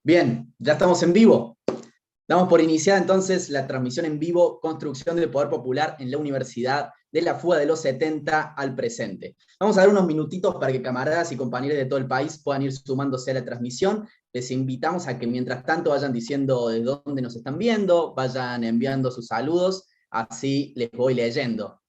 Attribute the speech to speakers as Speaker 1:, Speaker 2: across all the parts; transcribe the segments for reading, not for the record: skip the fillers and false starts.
Speaker 1: Bien, ya estamos en vivo. Damos por iniciada entonces la transmisión en vivo Construcción del Poder Popular en la Universidad, de la fuga de los 70 al presente. Vamos a dar unos minutitos para que camaradas y compañeros de todo el país puedan ir sumándose a la transmisión. Les invitamos a que mientras tanto vayan diciendo de dónde nos están viendo, vayan enviando sus saludos, así les voy leyendo.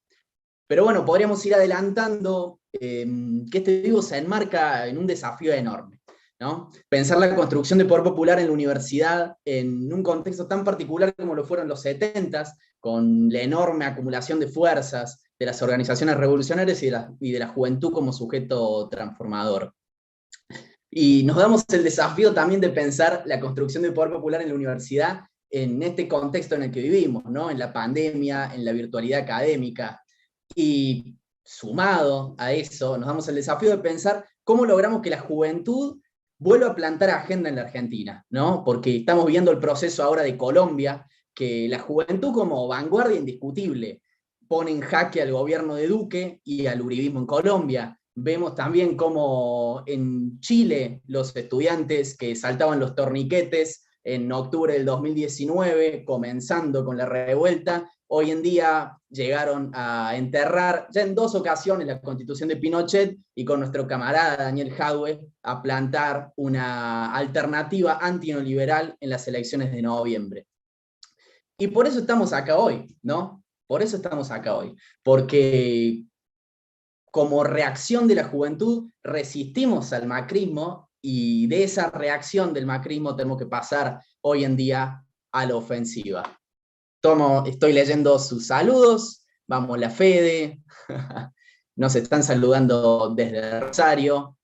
Speaker 1: Pero bueno, podríamos ir adelantando que este vivo se enmarca en un desafío enorme, ¿no? Pensar la construcción de poder popular en la universidad en un contexto tan particular como lo fueron los 70s, con la enorme acumulación de fuerzas de las organizaciones revolucionarias y de la juventud como sujeto transformador. Y nos damos el desafío también de pensar la construcción de poder popular en la universidad en este contexto en el que vivimos, ¿no? En la pandemia, en la virtualidad académica. Y sumado a eso, nos damos el desafío de pensar cómo logramos que la juventud vuelva a plantar agenda en la Argentina, ¿no? Porque estamos viendo el proceso ahora de Colombia, que la juventud como vanguardia indiscutible pone en jaque al gobierno de Duque y al uribismo en Colombia. Vemos también cómo en Chile los estudiantes que saltaban los torniquetes en octubre del 2019, comenzando con la revuelta, hoy en día llegaron a enterrar ya en 2 ocasiones la constitución de Pinochet y con nuestro camarada Daniel Jadwe a plantar una alternativa antineoliberal en las elecciones de noviembre. Y por eso estamos acá hoy, ¿no? Por eso estamos acá hoy, porque como reacción de la juventud resistimos al macrismo y de esa reacción del macrismo tenemos que pasar hoy en día a la ofensiva. Estoy leyendo sus saludos, vamos la Fede, nos están saludando desde Rosario,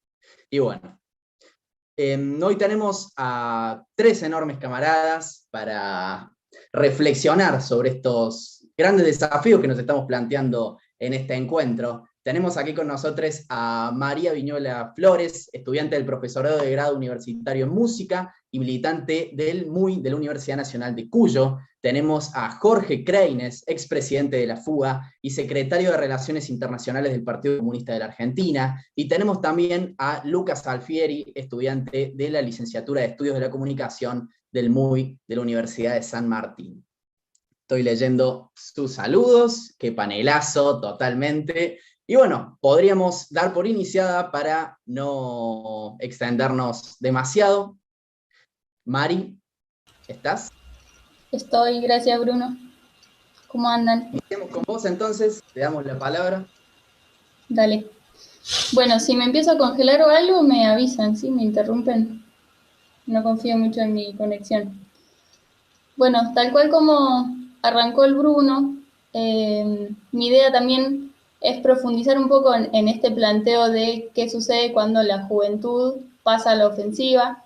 Speaker 1: y bueno. Hoy tenemos a 3 enormes camaradas para reflexionar sobre estos grandes desafíos que nos estamos planteando en este encuentro. Tenemos aquí con nosotros a María Viñola Flores, estudiante del profesorado de grado universitario en música y militante del MUI de la Universidad Nacional de Cuyo. Tenemos a Jorge Kreines, expresidente de la Fuga y secretario de Relaciones Internacionales del Partido Comunista de la Argentina. Y tenemos también a Lucas Alfieri, estudiante de la licenciatura de Estudios de la Comunicación del MUI de la Universidad de San Martín. Estoy leyendo sus saludos, qué panelazo totalmente. Y bueno, podríamos dar por iniciada para no extendernos demasiado. Mari, ¿estás?
Speaker 2: Estoy, gracias Bruno. ¿Cómo andan?
Speaker 1: Iniciamos con vos entonces, te damos la palabra.
Speaker 2: Dale. Bueno, si me empiezo a congelar o algo, me avisan, ¿sí? Me interrumpen. No confío mucho en mi conexión. Bueno, tal cual como arrancó el Bruno, mi idea también es profundizar un poco en este planteo de qué sucede cuando la juventud pasa a la ofensiva.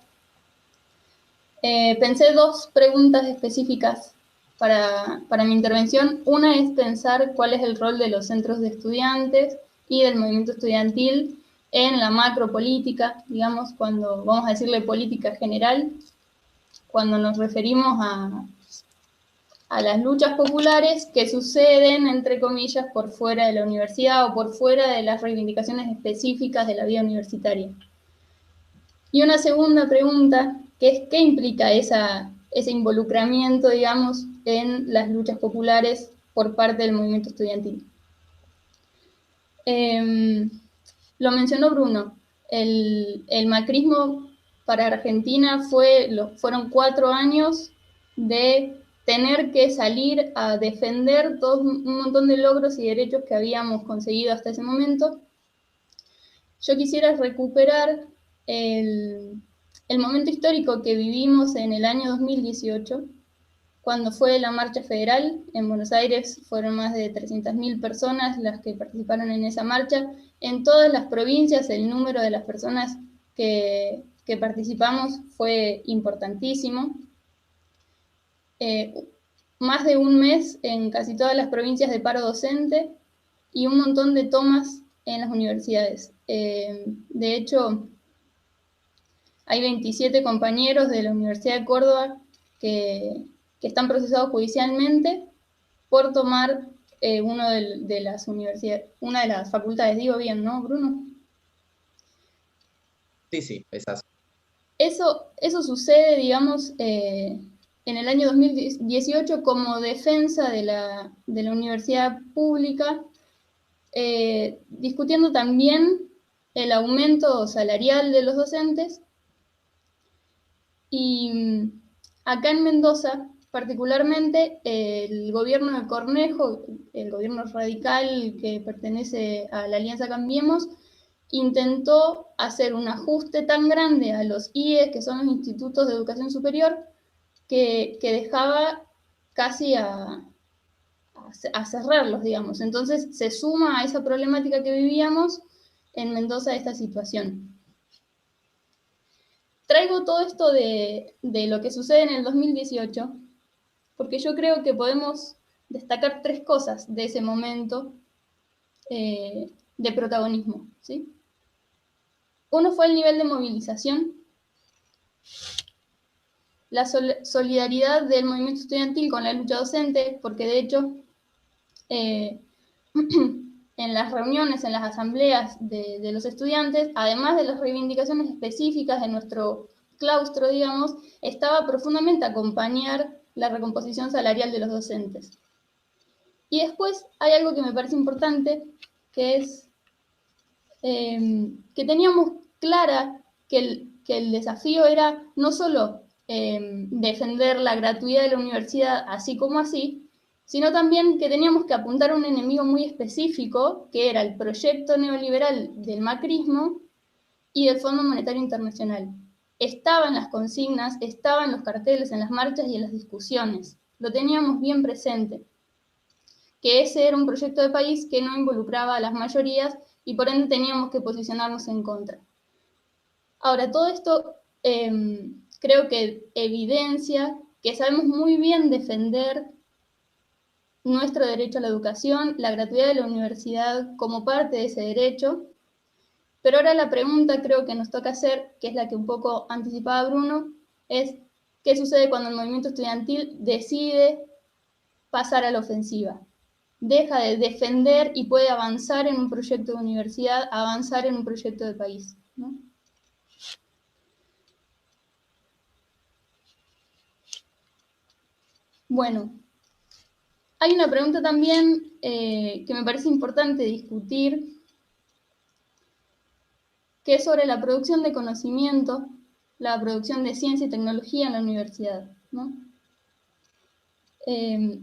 Speaker 2: Pensé 2 preguntas específicas para mi intervención. Una es pensar cuál es el rol de los centros de estudiantes y del movimiento estudiantil en la macropolítica, digamos, cuando vamos a decirle política general, cuando nos referimos a las luchas populares que suceden, entre comillas, por fuera de la universidad o por fuera de las reivindicaciones específicas de la vida universitaria. Y una segunda pregunta, que es ¿qué implica ese involucramiento, digamos, en las luchas populares por parte del movimiento estudiantil? Lo mencionó Bruno, el macrismo para Argentina fueron 4 años de tener que salir a defender todo un montón de logros y derechos que habíamos conseguido hasta ese momento. Yo quisiera recuperar el momento histórico que vivimos en el año 2018, cuando fue la marcha federal. En Buenos Aires fueron más de 300.000 personas las que participaron en esa marcha. En todas las provincias el número de las personas que participamos fue importantísimo. Más de un mes en casi todas las provincias de paro docente y un montón de tomas en las universidades. De hecho, hay 27 compañeros de la Universidad de Córdoba que están procesados judicialmente por tomar una de las facultades. Digo bien, ¿no, Bruno?
Speaker 1: Sí, es así.
Speaker 2: Eso sucede, digamos, en el año 2018 como defensa de la universidad pública, discutiendo también el aumento salarial de los docentes. Y acá en Mendoza, particularmente, el gobierno de Cornejo, el gobierno radical que pertenece a la Alianza Cambiemos, intentó hacer un ajuste tan grande a los IES, que son los institutos de educación superior, que dejaba casi a cerrarlos, digamos. Entonces se suma a esa problemática que vivíamos en Mendoza esta situación. Traigo todo esto de lo que sucede en el 2018, porque yo creo que podemos destacar 3 cosas de ese momento de protagonismo, ¿sí? Uno fue el nivel de movilización, la solidaridad del movimiento estudiantil con la lucha docente, porque de hecho en las reuniones, en las asambleas de los estudiantes, además de las reivindicaciones específicas de nuestro claustro, digamos, estaba profundamente acompañar la recomposición salarial de los docentes. Y después hay algo que me parece importante, que es que teníamos clara que el desafío era no solo defender la gratuidad de la universidad así como así, sino también que teníamos que apuntar a un enemigo muy específico, que era el proyecto neoliberal del macrismo y del Fondo Monetario Internacional. Estaban las consignas, estaban los carteles en las marchas y en las discusiones. Lo teníamos bien presente, que ese era un proyecto de país que no involucraba a las mayorías y por ende teníamos que posicionarnos en contra. Ahora, todo esto creo que evidencia que sabemos muy bien defender nuestro derecho a la educación, la gratuidad de la universidad como parte de ese derecho, pero ahora la pregunta creo que nos toca hacer, que es la que un poco anticipaba Bruno, es ¿qué sucede cuando el movimiento estudiantil decide pasar a la ofensiva? Deja de defender y puede avanzar en un proyecto de universidad, avanzar en un proyecto de país, ¿no? Bueno, hay una pregunta también que me parece importante discutir, que es sobre la producción de conocimiento, la producción de ciencia y tecnología en la universidad, ¿no?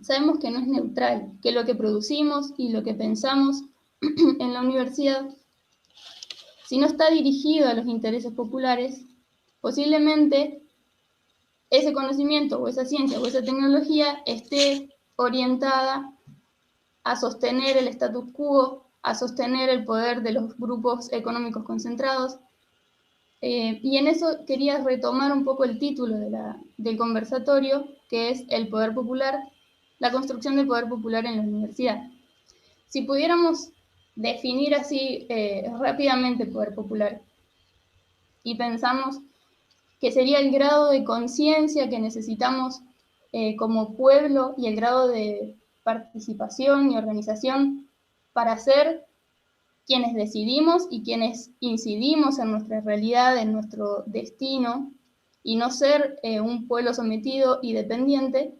Speaker 2: Sabemos que no es neutral, que lo que producimos y lo que pensamos en la universidad, si no está dirigido a los intereses populares, posiblemente ese conocimiento o esa ciencia o esa tecnología esté orientada a sostener el status quo, a sostener el poder de los grupos económicos concentrados. Y en eso quería retomar un poco el título del conversatorio, que es el poder popular, la construcción del poder popular en la universidad. Si pudiéramos definir así rápidamente poder popular y pensamos que sería el grado de conciencia que necesitamos como pueblo y el grado de participación y organización para ser quienes decidimos y quienes incidimos en nuestra realidad, en nuestro destino, y no ser un pueblo sometido y dependiente.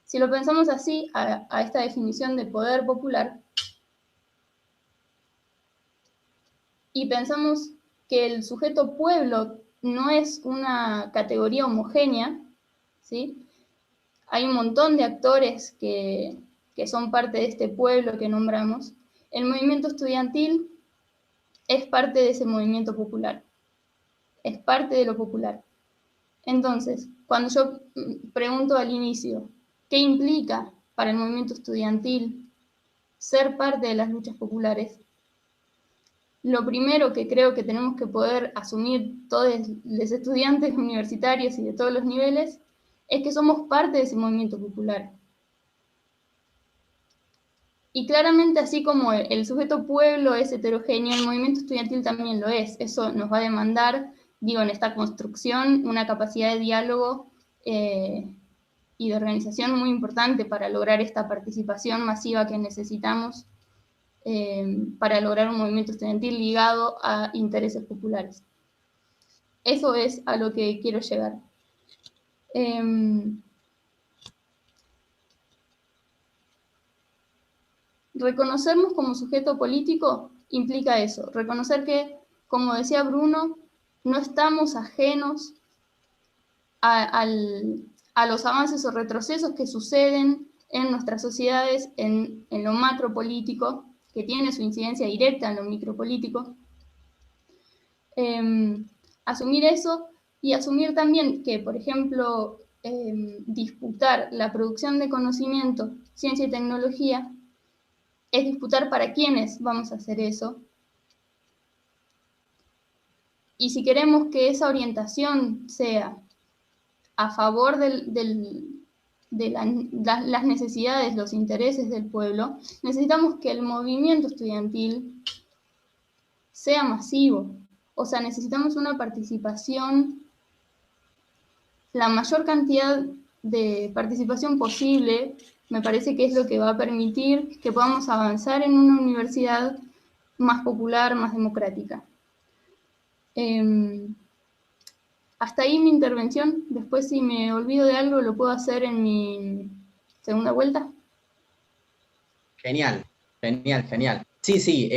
Speaker 2: Si lo pensamos así, a esta definición de poder popular, y pensamos que el sujeto pueblo no es una categoría homogénea, ¿sí? Hay un montón de actores que son parte de este pueblo que nombramos. El movimiento estudiantil es parte de ese movimiento popular, es parte de lo popular. Entonces, cuando yo pregunto al inicio, ¿qué implica para el movimiento estudiantil ser parte de las luchas populares? Lo primero que creo que tenemos que poder asumir todos los estudiantes universitarios y de todos los niveles es que somos parte de ese movimiento popular. Y claramente, así como el sujeto pueblo es heterogéneo, el movimiento estudiantil también lo es. Eso nos va a demandar, digo, en esta construcción, una capacidad de diálogo y de organización muy importante para lograr esta participación masiva que necesitamos para lograr un movimiento estudiantil ligado a intereses populares. Eso es a lo que quiero llegar. Reconocernos como sujeto político implica eso, reconocer que, como decía Bruno, no estamos ajenos a los avances o retrocesos que suceden en nuestras sociedades, en lo macropolítico, que tiene su incidencia directa en lo micropolítico. Asumir eso y asumir también que, por ejemplo, disputar la producción de conocimiento, ciencia y tecnología, es disputar para quiénes vamos a hacer eso. Y si queremos que esa orientación sea a favor de las necesidades, los intereses del pueblo, necesitamos que el movimiento estudiantil sea masivo. O sea, necesitamos una participación, la mayor cantidad de participación posible, me parece que es lo que va a permitir que podamos avanzar en una universidad más popular, más democrática. Hasta ahí mi intervención. Después, si me olvido de algo, lo puedo hacer en mi segunda vuelta.
Speaker 1: Genial, genial, genial. Sí, sí,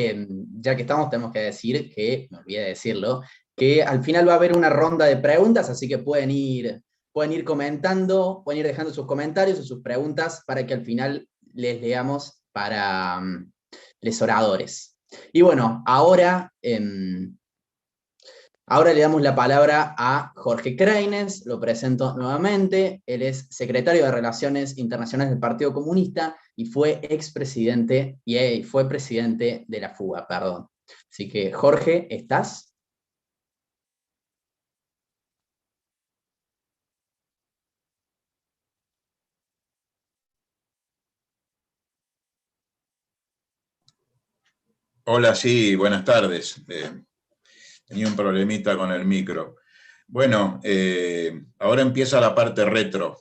Speaker 1: ya que estamos, tenemos que decir que, me olvidé de decirlo, que al final va a haber una ronda de preguntas, así que pueden ir comentando, pueden ir dejando sus comentarios o sus preguntas para que al final les leamos para los oradores. Y bueno, ahora le damos la palabra a Jorge Kreines, lo presento nuevamente. Él es secretario de Relaciones Internacionales del Partido Comunista y fue expresidente, y fue presidente de la FUBA, perdón. Así que, Jorge, ¿estás?
Speaker 3: Hola, sí, buenas tardes. Tenía un problemita con el micro. Bueno, ahora empieza la parte retro.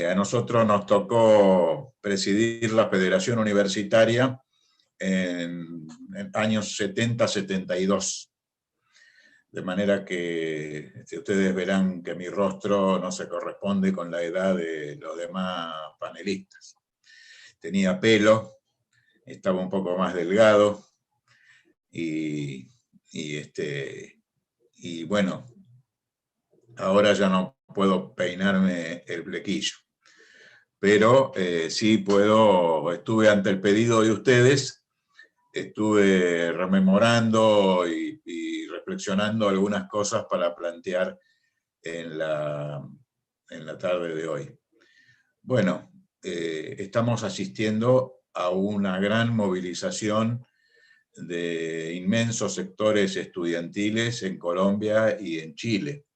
Speaker 3: A nosotros nos tocó presidir la Federación Universitaria en años 70-72. De manera que ustedes verán que mi rostro no se corresponde con la edad de los demás panelistas. Tenía pelo, estaba un poco más delgado y bueno, ahora ya no puedo peinarme el flequillo. Pero sí estuve ante el pedido de ustedes, estuve rememorando y reflexionando algunas cosas para plantear en la tarde de hoy. Bueno, estamos asistiendo a una gran movilización de inmensos sectores estudiantiles en Colombia y en Chile.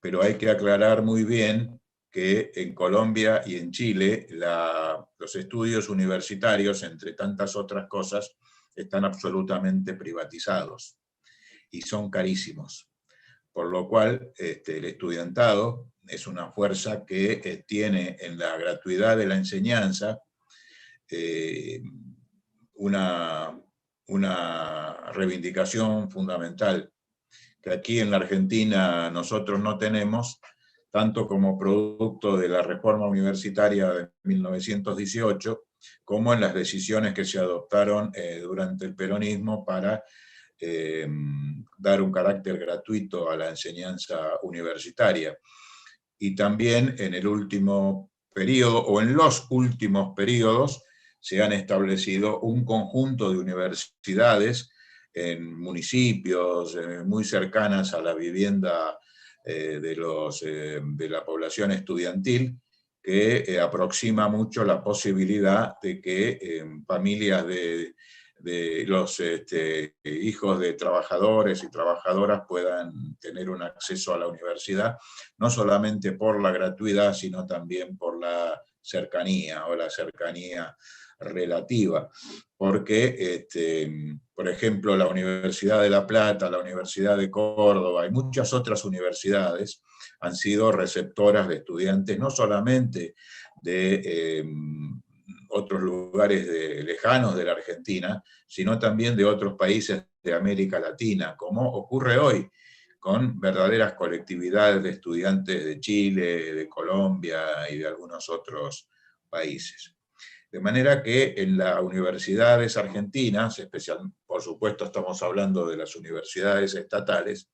Speaker 3: Pero hay que aclarar muy bien que en Colombia y en Chile los estudios universitarios, entre tantas otras cosas, están absolutamente privatizados y son carísimos. Por lo cual, el estudiantado es una fuerza que tiene en la gratuidad de la enseñanza una reivindicación fundamental que aquí en la Argentina nosotros no tenemos, tanto como producto de la reforma universitaria de 1918, como en las decisiones que se adoptaron durante el peronismo para dar un carácter gratuito a la enseñanza universitaria. Y también en el último periodo, o en los últimos periodos, se han establecido un conjunto de universidades en municipios muy cercanas a la vivienda de la población estudiantil, que aproxima mucho la posibilidad de que familias de los hijos de trabajadores y trabajadoras puedan tener un acceso a la universidad, no solamente por la gratuidad, sino también por la cercanía o la cercanía relativa, porque, por ejemplo, la Universidad de La Plata, la Universidad de Córdoba y muchas otras universidades han sido receptoras de estudiantes, no solamente de otros lugares lejanos de la Argentina, sino también de otros países de América Latina, como ocurre hoy con verdaderas colectividades de estudiantes de Chile, de Colombia y de algunos otros países. De manera que en las universidades argentinas, por supuesto estamos hablando de las universidades estatales,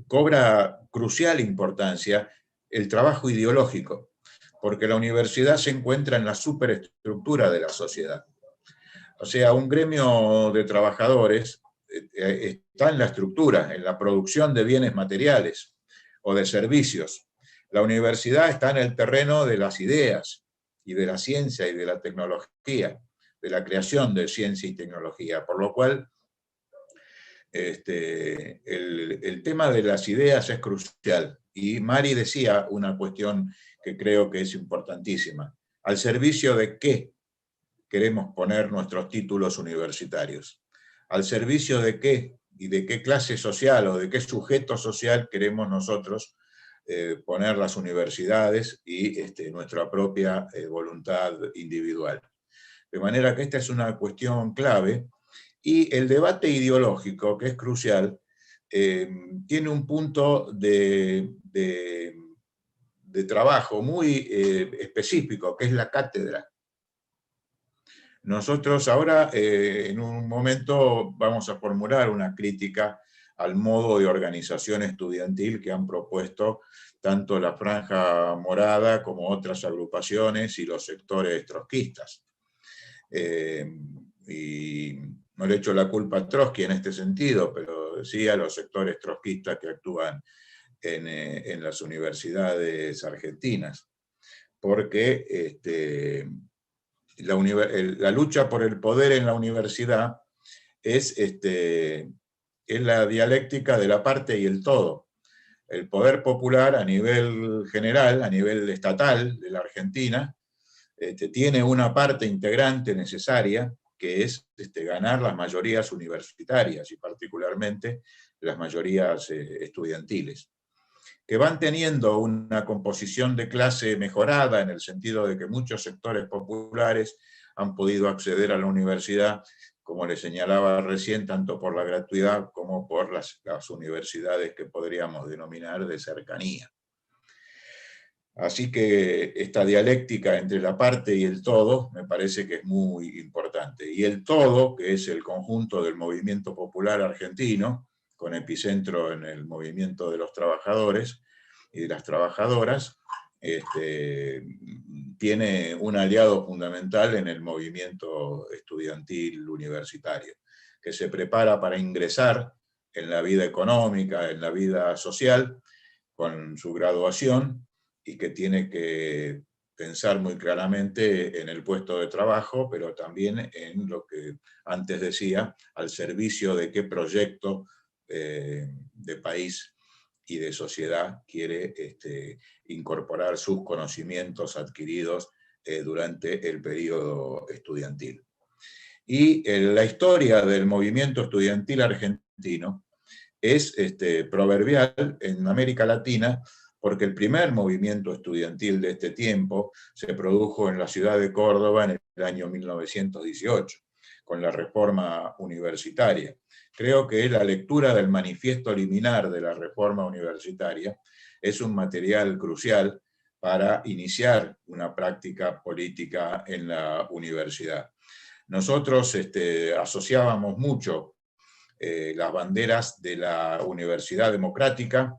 Speaker 3: cobra crucial importancia el trabajo ideológico, porque la universidad se encuentra en la superestructura de la sociedad. O sea, un gremio de trabajadores está en la estructura, en la producción de bienes materiales o de servicios. La universidad está en el terreno de las ideas y de la ciencia y de la tecnología, de la creación de ciencia y tecnología, por lo cual el tema de las ideas es crucial. Y Mari decía una cuestión que creo que es importantísima. ¿Al servicio de qué queremos poner nuestros títulos universitarios? ¿Al servicio de qué y de qué clase social o de qué sujeto social queremos nosotros poner las universidades y nuestra propia voluntad individual? De manera que esta es una cuestión clave. Y el debate ideológico, que es crucial, tiene un punto de trabajo muy específico, que es la cátedra. Nosotros ahora, en un momento, vamos a formular una crítica al modo de organización estudiantil que han propuesto tanto la Franja Morada como otras agrupaciones y los sectores trotskistas. Y no le echo la culpa a Trotsky en este sentido, pero sí a los sectores trotskistas que actúan en las universidades argentinas. Porque la lucha por el poder en la universidad es la dialéctica de la parte y el todo. El poder popular a nivel general, a nivel estatal de la Argentina, tiene una parte integrante necesaria, que es ganar las mayorías universitarias y particularmente las mayorías estudiantiles, que van teniendo una composición de clase mejorada en el sentido de que muchos sectores populares han podido acceder a la universidad, como les señalaba recién, tanto por la gratuidad como por las universidades que podríamos denominar de cercanía. Así que esta dialéctica entre la parte y el todo me parece que es muy importante. Y el todo, que es el conjunto del movimiento popular argentino, con epicentro en el movimiento de los trabajadores y de las trabajadoras, tiene un aliado fundamental en el movimiento estudiantil universitario, que se prepara para ingresar en la vida económica, en la vida social, con su graduación, y que tiene que pensar muy claramente en el puesto de trabajo, pero también en lo que antes decía, al servicio de qué proyecto de país y de sociedad quiere incorporar sus conocimientos adquiridos durante el periodo estudiantil. Y la historia del movimiento estudiantil argentino es proverbial en América Latina, porque el primer movimiento estudiantil de este tiempo se produjo en la ciudad de Córdoba en el año 1918, con la reforma universitaria. Creo que la lectura del manifiesto liminar de la reforma universitaria es un material crucial para iniciar una práctica política en la universidad. Nosotros asociábamos mucho las banderas de la Universidad Democrática,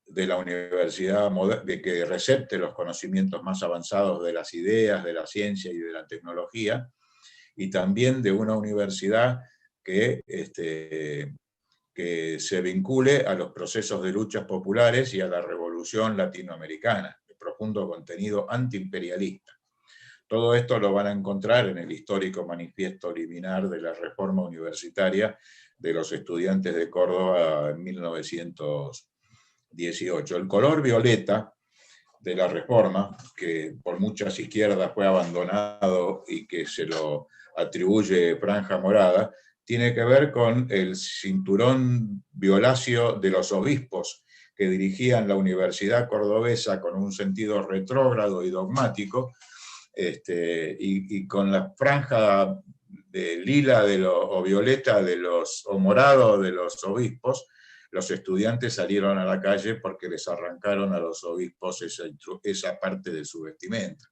Speaker 3: de la universidad de que recepte los conocimientos más avanzados de las ideas, de la ciencia y de la tecnología, y también de una universidad que se vincule a los procesos de luchas populares y a la revolución latinoamericana, de profundo contenido antiimperialista. Todo esto lo van a encontrar en el histórico manifiesto liminar de la reforma universitaria de los estudiantes de Córdoba en 1918. El color violeta de la reforma, que por muchas izquierdas fue abandonado y que se lo atribuye Franja Morada, tiene que ver con el cinturón violáceo de los obispos que dirigían la Universidad Cordobesa con un sentido retrógrado y dogmático, y con la franja lila o violeta o morado de los obispos, los estudiantes salieron a la calle porque les arrancaron a los obispos esa parte de su vestimenta.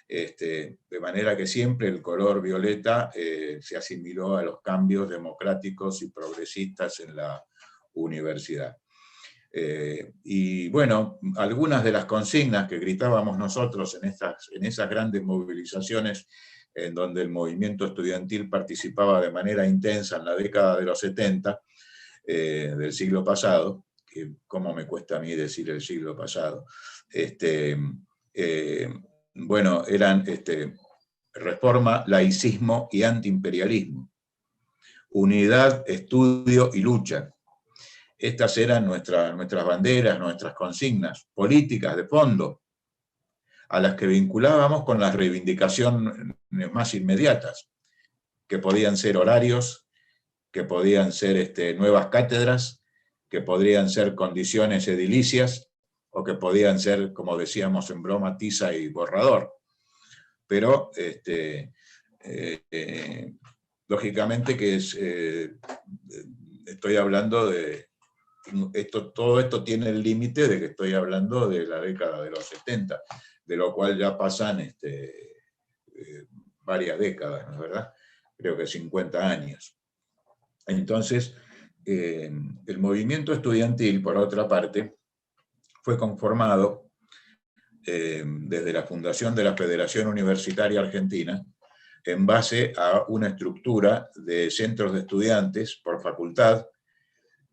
Speaker 3: De manera que siempre el color violeta se asimiló a los cambios democráticos y progresistas en la universidad. Y bueno, algunas de las consignas que gritábamos nosotros en esas grandes movilizaciones en donde el movimiento estudiantil participaba de manera intensa en la década de los 70 del siglo pasado, que cómo me cuesta a mí decir el siglo pasado, bueno, eran reforma, laicismo y antiimperialismo, unidad, estudio y lucha. Estas eran nuestras banderas, nuestras consignas políticas de fondo, a las que vinculábamos con las reivindicaciones más inmediatas, que podían ser horarios, que podían ser nuevas cátedras, que podrían ser condiciones edilicias, o que podían ser, como decíamos en broma, tiza y borrador. Pero, lógicamente que estoy hablando de... todo esto tiene el límite de que estoy hablando de la década de los 70, de lo cual ya pasan varias décadas, ¿no es verdad? Creo que 50 años. Entonces, el movimiento estudiantil, por otra parte, fue conformado desde la fundación de la Federación Universitaria Argentina en base a una estructura de centros de estudiantes por facultad,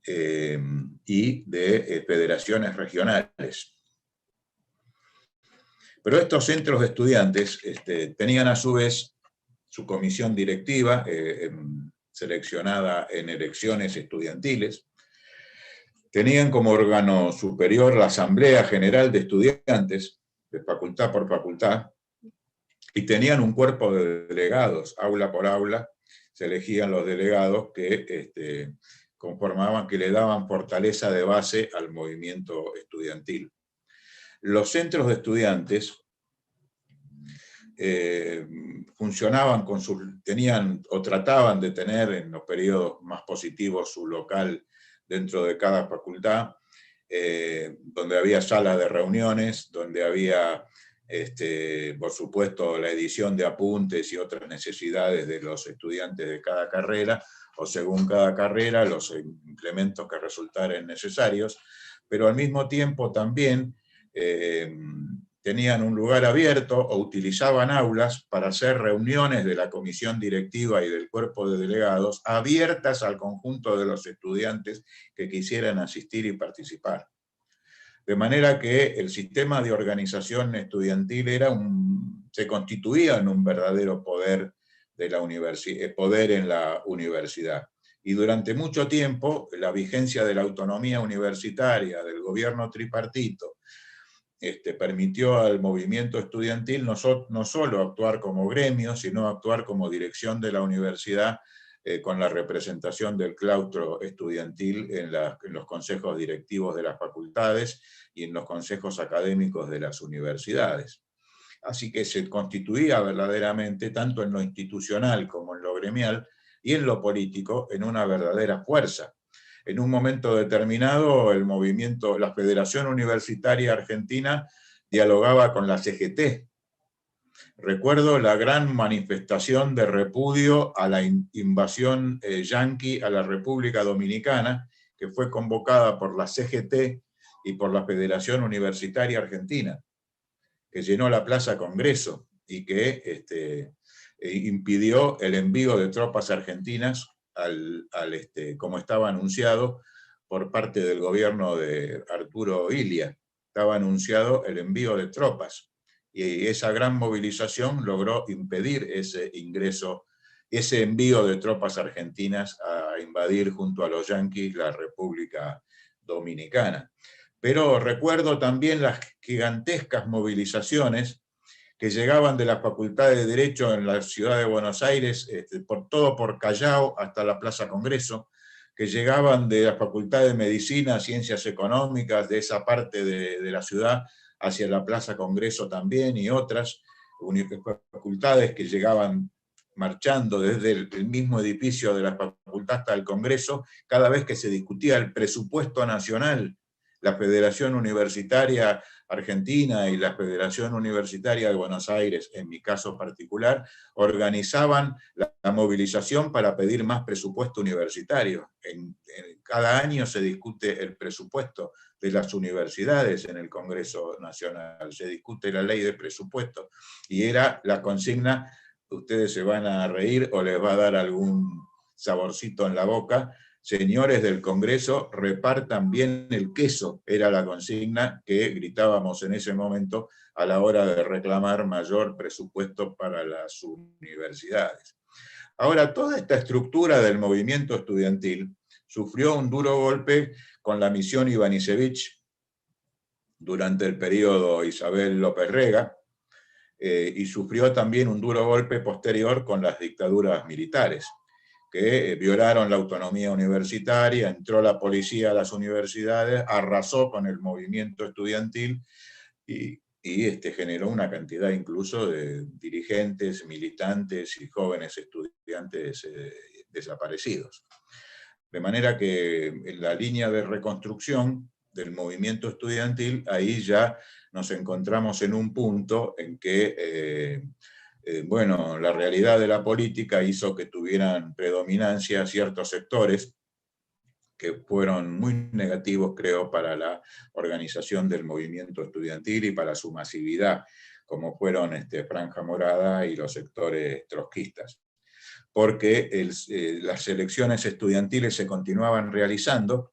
Speaker 3: y de federaciones regionales. Pero estos centros de estudiantes tenían a su vez su comisión directiva, seleccionada en elecciones estudiantiles, tenían como órgano superior la Asamblea General de Estudiantes, de facultad por facultad, y tenían un cuerpo de delegados, aula por aula, se elegían los delegados que conformaban, que le daban fortaleza de base al movimiento estudiantil. Los centros de estudiantes funcionaban tenían o trataban de tener en los periodos más positivos su local dentro de cada facultad, donde había salas de reuniones, donde había, por supuesto, la edición de apuntes y otras necesidades de los estudiantes de cada carrera, o según cada carrera, los implementos que resultaran necesarios, pero al mismo tiempo también tenían un lugar abierto o utilizaban aulas para hacer reuniones de la comisión directiva y del cuerpo de delegados abiertas al conjunto de los estudiantes que quisieran asistir y participar. De manera que el sistema de organización estudiantil se constituía en un verdadero poder poder en la universidad. Y durante mucho tiempo, la vigencia de la autonomía universitaria, del gobierno tripartito, permitió al movimiento estudiantil no solo actuar como gremio, sino actuar como dirección de la universidad, con la representación del claustro estudiantil en los consejos directivos de las facultades y en los consejos académicos de las universidades. Así que se constituía verdaderamente, tanto en lo institucional como en lo gremial y en lo político, en una verdadera fuerza. En un momento determinado, el movimiento, la Federación Universitaria Argentina dialogaba con la CGT. Recuerdo la gran manifestación de repudio a la invasión yanqui a la República Dominicana, que fue convocada por la CGT y por la Federación Universitaria Argentina, que llenó la Plaza Congreso y que impidió el envío de tropas argentinas como estaba anunciado por parte del gobierno de Arturo Illia. Estaba anunciado el envío de tropas, y esa gran movilización logró impedir ese ingreso, ese envío de tropas argentinas a invadir junto a los yanquis la República Dominicana. Pero recuerdo también las gigantescas movilizaciones que llegaban de la Facultad de Derecho en la ciudad de Buenos Aires, por Callao hasta la Plaza Congreso, que llegaban de la Facultad de Medicina, Ciencias Económicas, de esa parte de la ciudad, hacia la Plaza Congreso también, y otras facultades que llegaban marchando desde el mismo edificio de la Facultad hasta el Congreso, cada vez que se discutía el presupuesto nacional, la Federación Universitaria Argentina y la Federación Universitaria de Buenos Aires, en mi caso particular, organizaban la movilización para pedir más presupuesto universitario. Cada año se discute el presupuesto de las universidades en el Congreso Nacional, se discute la ley de presupuesto, y era la consigna, ustedes se van a reír o les va a dar algún saborcito en la boca: señores del Congreso, repartan bien el queso, era la consigna que gritábamos en ese momento a la hora de reclamar mayor presupuesto para las universidades. Ahora, toda esta estructura del movimiento estudiantil sufrió un duro golpe con la misión Ivanišević durante el periodo Isabel López Rega, y sufrió también un duro golpe posterior con las dictaduras militares, que violaron la autonomía universitaria, entró la policía a las universidades, arrasó con el movimiento estudiantil y generó una cantidad incluso de dirigentes, militantes y jóvenes estudiantes desaparecidos. De manera que en la línea de reconstrucción del movimiento estudiantil, ahí ya nos encontramos en un punto en que bueno, la realidad de la política hizo que tuvieran predominancia ciertos sectores que fueron muy negativos, creo, para la organización del movimiento estudiantil y para su masividad, como fueron Franja Morada y los sectores trotskistas. Porque las elecciones estudiantiles se continuaban realizando,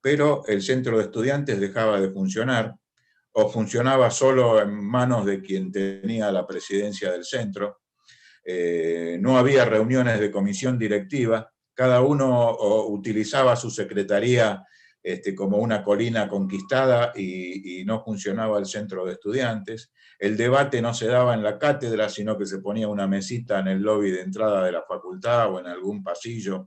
Speaker 3: pero el centro de estudiantes dejaba de funcionar, o funcionaba solo en manos de quien tenía la presidencia del centro. No había reuniones de comisión directiva, cada uno utilizaba su secretaría como una colina conquistada y no funcionaba el centro de estudiantes. El debate no se daba en la cátedra, sino que se ponía una mesita en el lobby de entrada de la facultad o en algún pasillo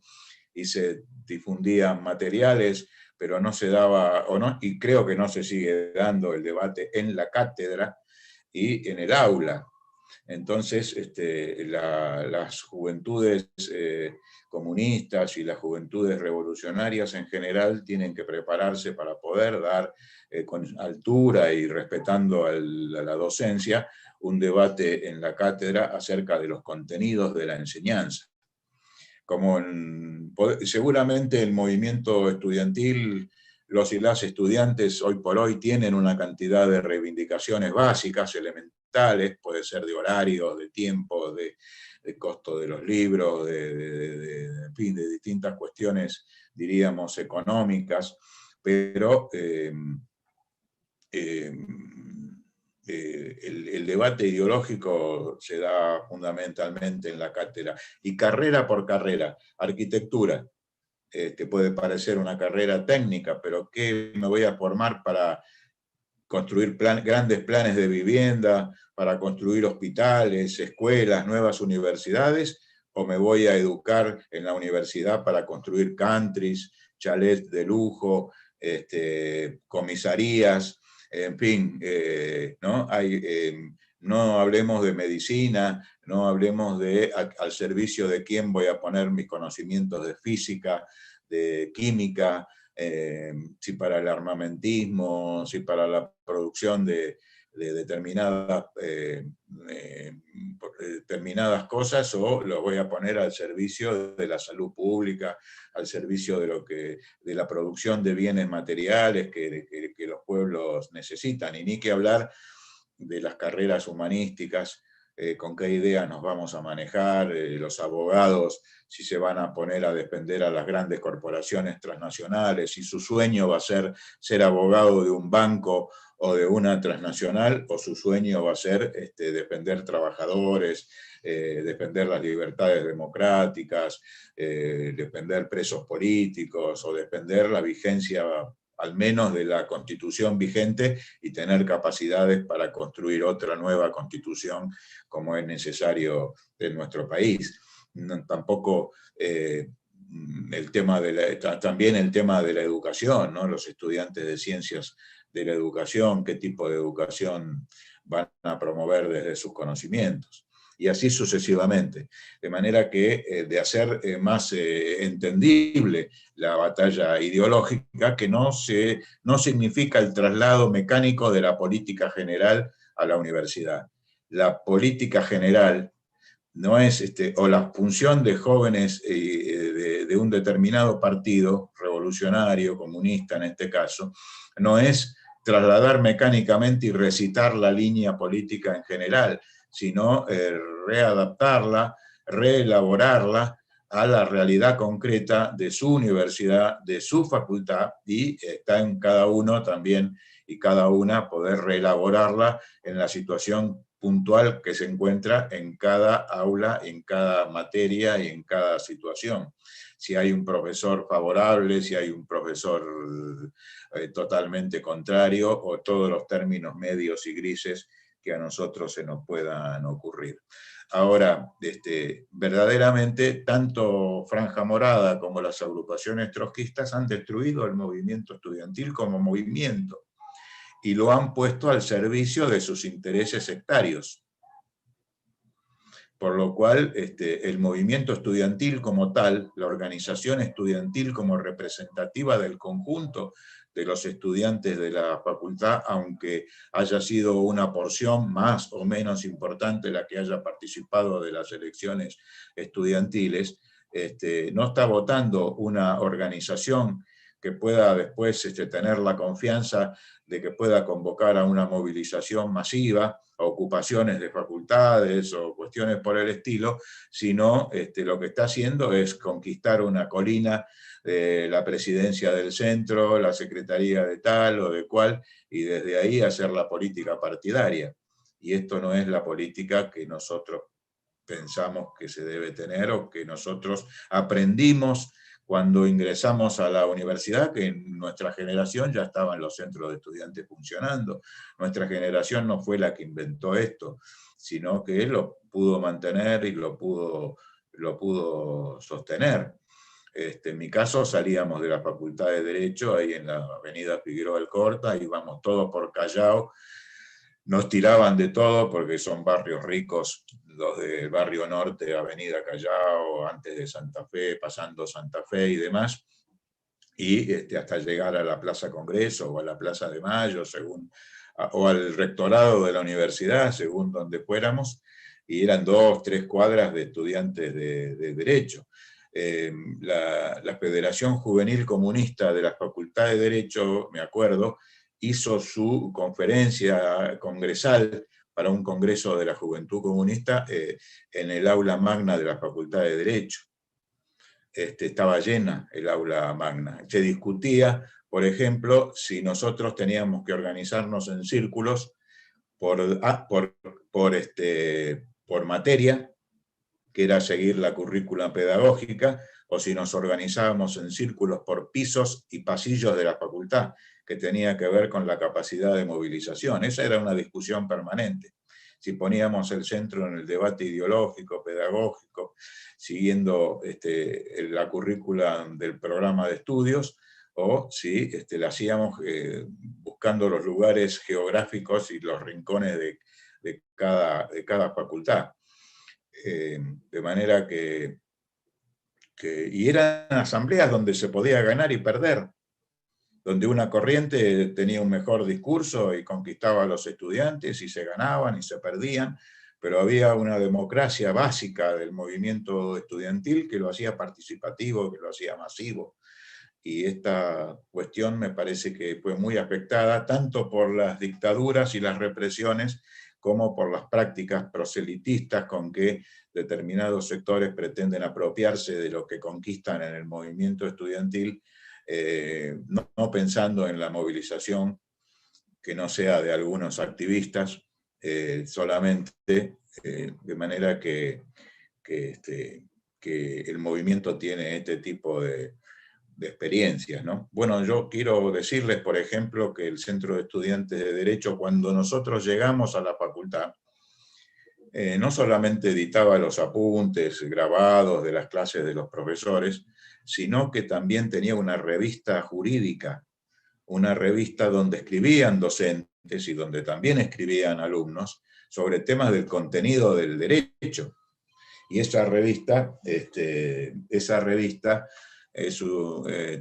Speaker 3: y se difundían materiales, pero no se daba, y creo que no se sigue dando el debate en la cátedra y en el aula. Entonces, las juventudes comunistas y las juventudes revolucionarias en general tienen que prepararse para poder dar con altura y respetando a la docencia un debate en la cátedra acerca de los contenidos de la enseñanza. Seguramente el movimiento estudiantil, los y las estudiantes hoy por hoy tienen una cantidad de reivindicaciones básicas, elementales, puede ser de horarios, de tiempo, de costo de los libros, en fin, de distintas cuestiones, diríamos, económicas, pero el debate ideológico se da fundamentalmente en la cátedra. Y carrera por carrera, arquitectura, que puede parecer una carrera técnica, pero ¿qué me voy a formar para construir grandes planes de vivienda, para construir hospitales, escuelas, nuevas universidades? ¿O me voy a educar en la universidad para construir countries, chalets de lujo, comisarías? En fin, ¿no? No hablemos de medicina, no hablemos de al servicio de quién voy a poner mis conocimientos de física, de química, si para el armamentismo, si para la producción de determinadas cosas, o lo voy a poner al servicio de la salud pública, al servicio de la producción de bienes materiales que los pueblos necesitan. Y ni que hablar de las carreras humanísticas, con qué ideas nos vamos a manejar, los abogados, si se van a poner a defender a las grandes corporaciones transnacionales, si su sueño va a ser abogado de un banco o de una transnacional, o su sueño va a ser defender trabajadores, defender las libertades democráticas, defender presos políticos, o defender la vigencia al menos de la Constitución vigente y tener capacidades para construir otra nueva Constitución como es necesario en nuestro país. Tampoco también el tema de la educación, ¿no? Los estudiantes de ciencias de la educación, qué tipo de educación van a promover desde sus conocimientos. y así sucesivamente. De manera que de hacer más entendible la batalla ideológica, que no significa el traslado mecánico de la política general a la universidad. La política general no es, o la función de jóvenes de un determinado partido, revolucionario, comunista en este caso, no es trasladar mecánicamente y recitar la línea política en general, sino readaptarla, reelaborarla a la realidad concreta de su universidad, de su facultad, y está en cada uno también y cada una poder reelaborarla en la situación puntual que se encuentra en cada aula, en cada materia y en cada situación. Si hay un profesor favorable, si hay un profesor totalmente contrario, o todos los términos medios y grises que a nosotros se nos puedan ocurrir. Ahora, verdaderamente, tanto Franja Morada como las agrupaciones trotskistas han destruido el movimiento estudiantil como movimiento, y lo han puesto al servicio de sus intereses sectarios. Por lo cual, el movimiento estudiantil como tal, la organización estudiantil como representativa del conjunto de los estudiantes de la facultad, aunque haya sido una porción más o menos importante la que haya participado de las elecciones estudiantiles, no está votando una organización que pueda después tener la confianza de que pueda convocar a una movilización masiva, a ocupaciones de facultades o cuestiones por el estilo, sino lo que está haciendo es conquistar una colina de la presidencia del centro, la secretaría de tal o de cual, y desde ahí hacer la política partidaria. Y esto no es la política que nosotros pensamos que se debe tener o que nosotros aprendimos cuando ingresamos a la universidad, que en nuestra generación ya estaban los centros de estudiantes funcionando. Nuestra generación no fue la que inventó esto, sino que lo pudo mantener y lo pudo sostener. En mi caso salíamos de la Facultad de Derecho, ahí en la avenida Figueroa Alcorta, íbamos todos por Callao, nos tiraban de todo porque son barrios ricos, los del barrio norte, avenida Callao, antes de Santa Fe, pasando Santa Fe y demás, y hasta llegar a la Plaza Congreso o a la Plaza de Mayo, o al rectorado de la universidad, según donde fuéramos, y eran 2, 3 cuadras de estudiantes de Derecho. La Federación Juvenil Comunista de la Facultad de Derecho, me acuerdo, hizo su conferencia congresal para un congreso de la Juventud Comunista en el aula magna de la Facultad de Derecho. Estaba llena el aula magna. Se discutía, por ejemplo, si nosotros teníamos que organizarnos en círculos por materia, que era seguir la currícula pedagógica, o si nos organizábamos en círculos por pisos y pasillos de la facultad, que tenía que ver con la capacidad de movilización. Esa era una discusión permanente. Si poníamos el centro en el debate ideológico, pedagógico, siguiendo la currícula del programa de estudios, o si la hacíamos buscando los lugares geográficos y los rincones de cada facultad. De manera y eran asambleas donde se podía ganar y perder, donde una corriente tenía un mejor discurso y conquistaba a los estudiantes y se ganaban y se perdían, pero había una democracia básica del movimiento estudiantil que lo hacía participativo, que lo hacía masivo. Y esta cuestión me parece que fue muy afectada tanto por las dictaduras y las represiones como por las prácticas proselitistas con que determinados sectores pretenden apropiarse de lo que conquistan en el movimiento estudiantil, no pensando en la movilización que no sea de algunos activistas solamente, de manera que el movimiento tiene este tipo de experiencias, ¿no? Bueno, yo quiero decirles, por ejemplo, que el Centro de Estudiantes de Derecho, cuando nosotros llegamos a la facultad, no solamente editaba los apuntes grabados de las clases de los profesores, sino que también tenía una revista jurídica, una revista donde escribían docentes y donde también escribían alumnos sobre temas del contenido del derecho. Y esa revista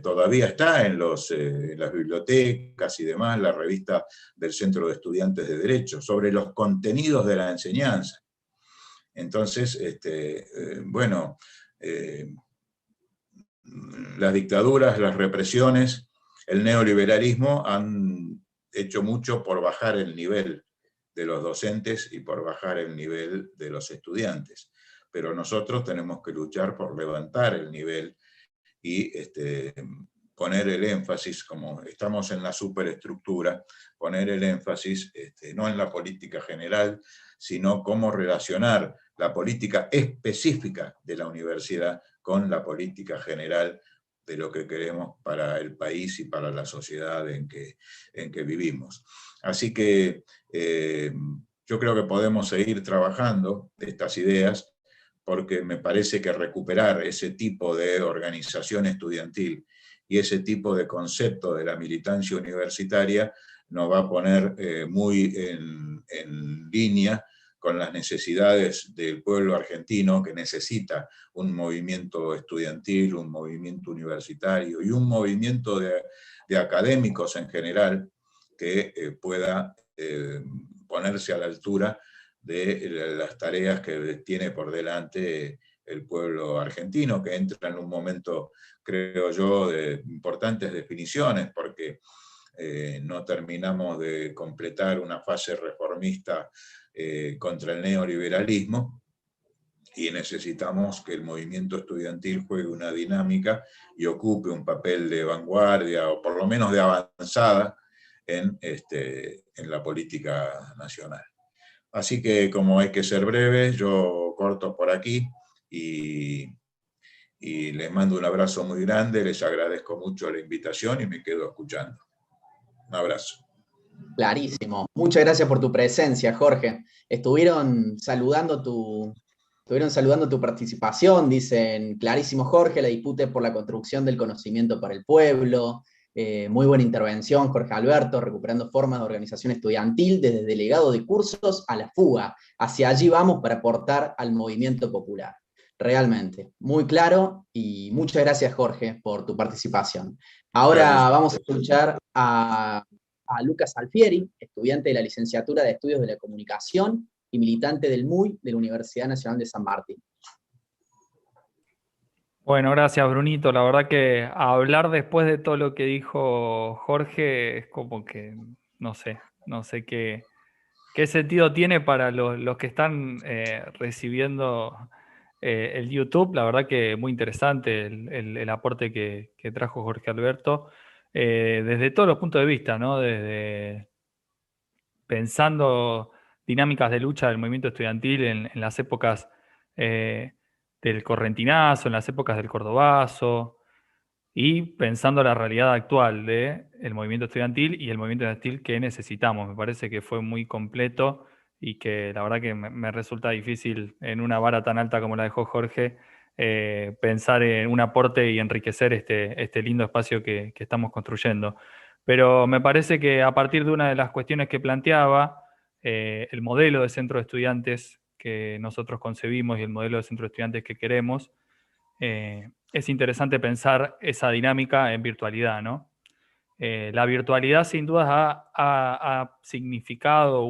Speaker 3: todavía está en las bibliotecas y demás, la revista del Centro de Estudiantes de Derecho, sobre los contenidos de la enseñanza. Entonces, las dictaduras, las represiones, el neoliberalismo han hecho mucho por bajar el nivel de los docentes y por bajar el nivel de los estudiantes. Pero nosotros tenemos que luchar por levantar el nivel y poner el énfasis, como estamos en la superestructura, poner el énfasis no en la política general, sino cómo relacionar la política específica de la universidad con la política general de lo que queremos para el país y para la sociedad en que vivimos. Así que yo creo que podemos seguir trabajando estas ideas, porque me parece que recuperar ese tipo de organización estudiantil y ese tipo de concepto de la militancia universitaria nos va a poner muy en línea con las necesidades del pueblo argentino, que necesita un movimiento estudiantil, un movimiento universitario y un movimiento de académicos en general que pueda ponerse a la altura de las tareas que tiene por delante el pueblo argentino, que entra en un momento, creo yo, de importantes definiciones, porque no terminamos de completar una fase reformista contra el neoliberalismo, y necesitamos que el movimiento estudiantil juegue una dinámica y ocupe un papel de vanguardia, o por lo menos de avanzada, en la política nacional. Así que, como hay que ser breve, yo corto por aquí y les mando un abrazo muy grande, les agradezco mucho la invitación y me quedo escuchando. Un abrazo.
Speaker 1: Clarísimo. Muchas gracias por tu presencia, Jorge. Estuvieron saludando tu participación, dicen, clarísimo, Jorge, la disputa por la construcción del conocimiento para el pueblo. Muy buena intervención, Jorge Alberto, recuperando formas de organización estudiantil desde delegado de cursos a la fuga. Hacia allí vamos para aportar al movimiento popular. Realmente, muy claro, y muchas gracias, Jorge, por tu participación. Ahora vamos a escuchar a Lucas Alfieri, estudiante de la licenciatura de Estudios de la Comunicación y militante del MUI de la Universidad Nacional de San Martín.
Speaker 4: Bueno, gracias, Brunito. La verdad que hablar después de todo lo que dijo Jorge es como que no sé qué sentido tiene para los que están recibiendo el YouTube. La verdad que muy interesante el aporte que trajo Jorge Alberto, desde todos los puntos de vista, ¿no? Desde pensando dinámicas de lucha del movimiento estudiantil en las épocas del correntinazo, en las épocas del cordobazo, y pensando la realidad actual del movimiento estudiantil y el movimiento estudiantil que necesitamos. Me parece que fue muy completo y que la verdad que me resulta difícil, en una vara tan alta como la dejó Jorge, pensar en un aporte y enriquecer este lindo espacio que estamos construyendo. Pero me parece que a partir de una de las cuestiones que planteaba, el modelo de centro de estudiantes que nosotros concebimos y el modelo de centro de estudiantes que queremos, es interesante pensar esa dinámica en virtualidad, ¿no? La virtualidad sin duda ha significado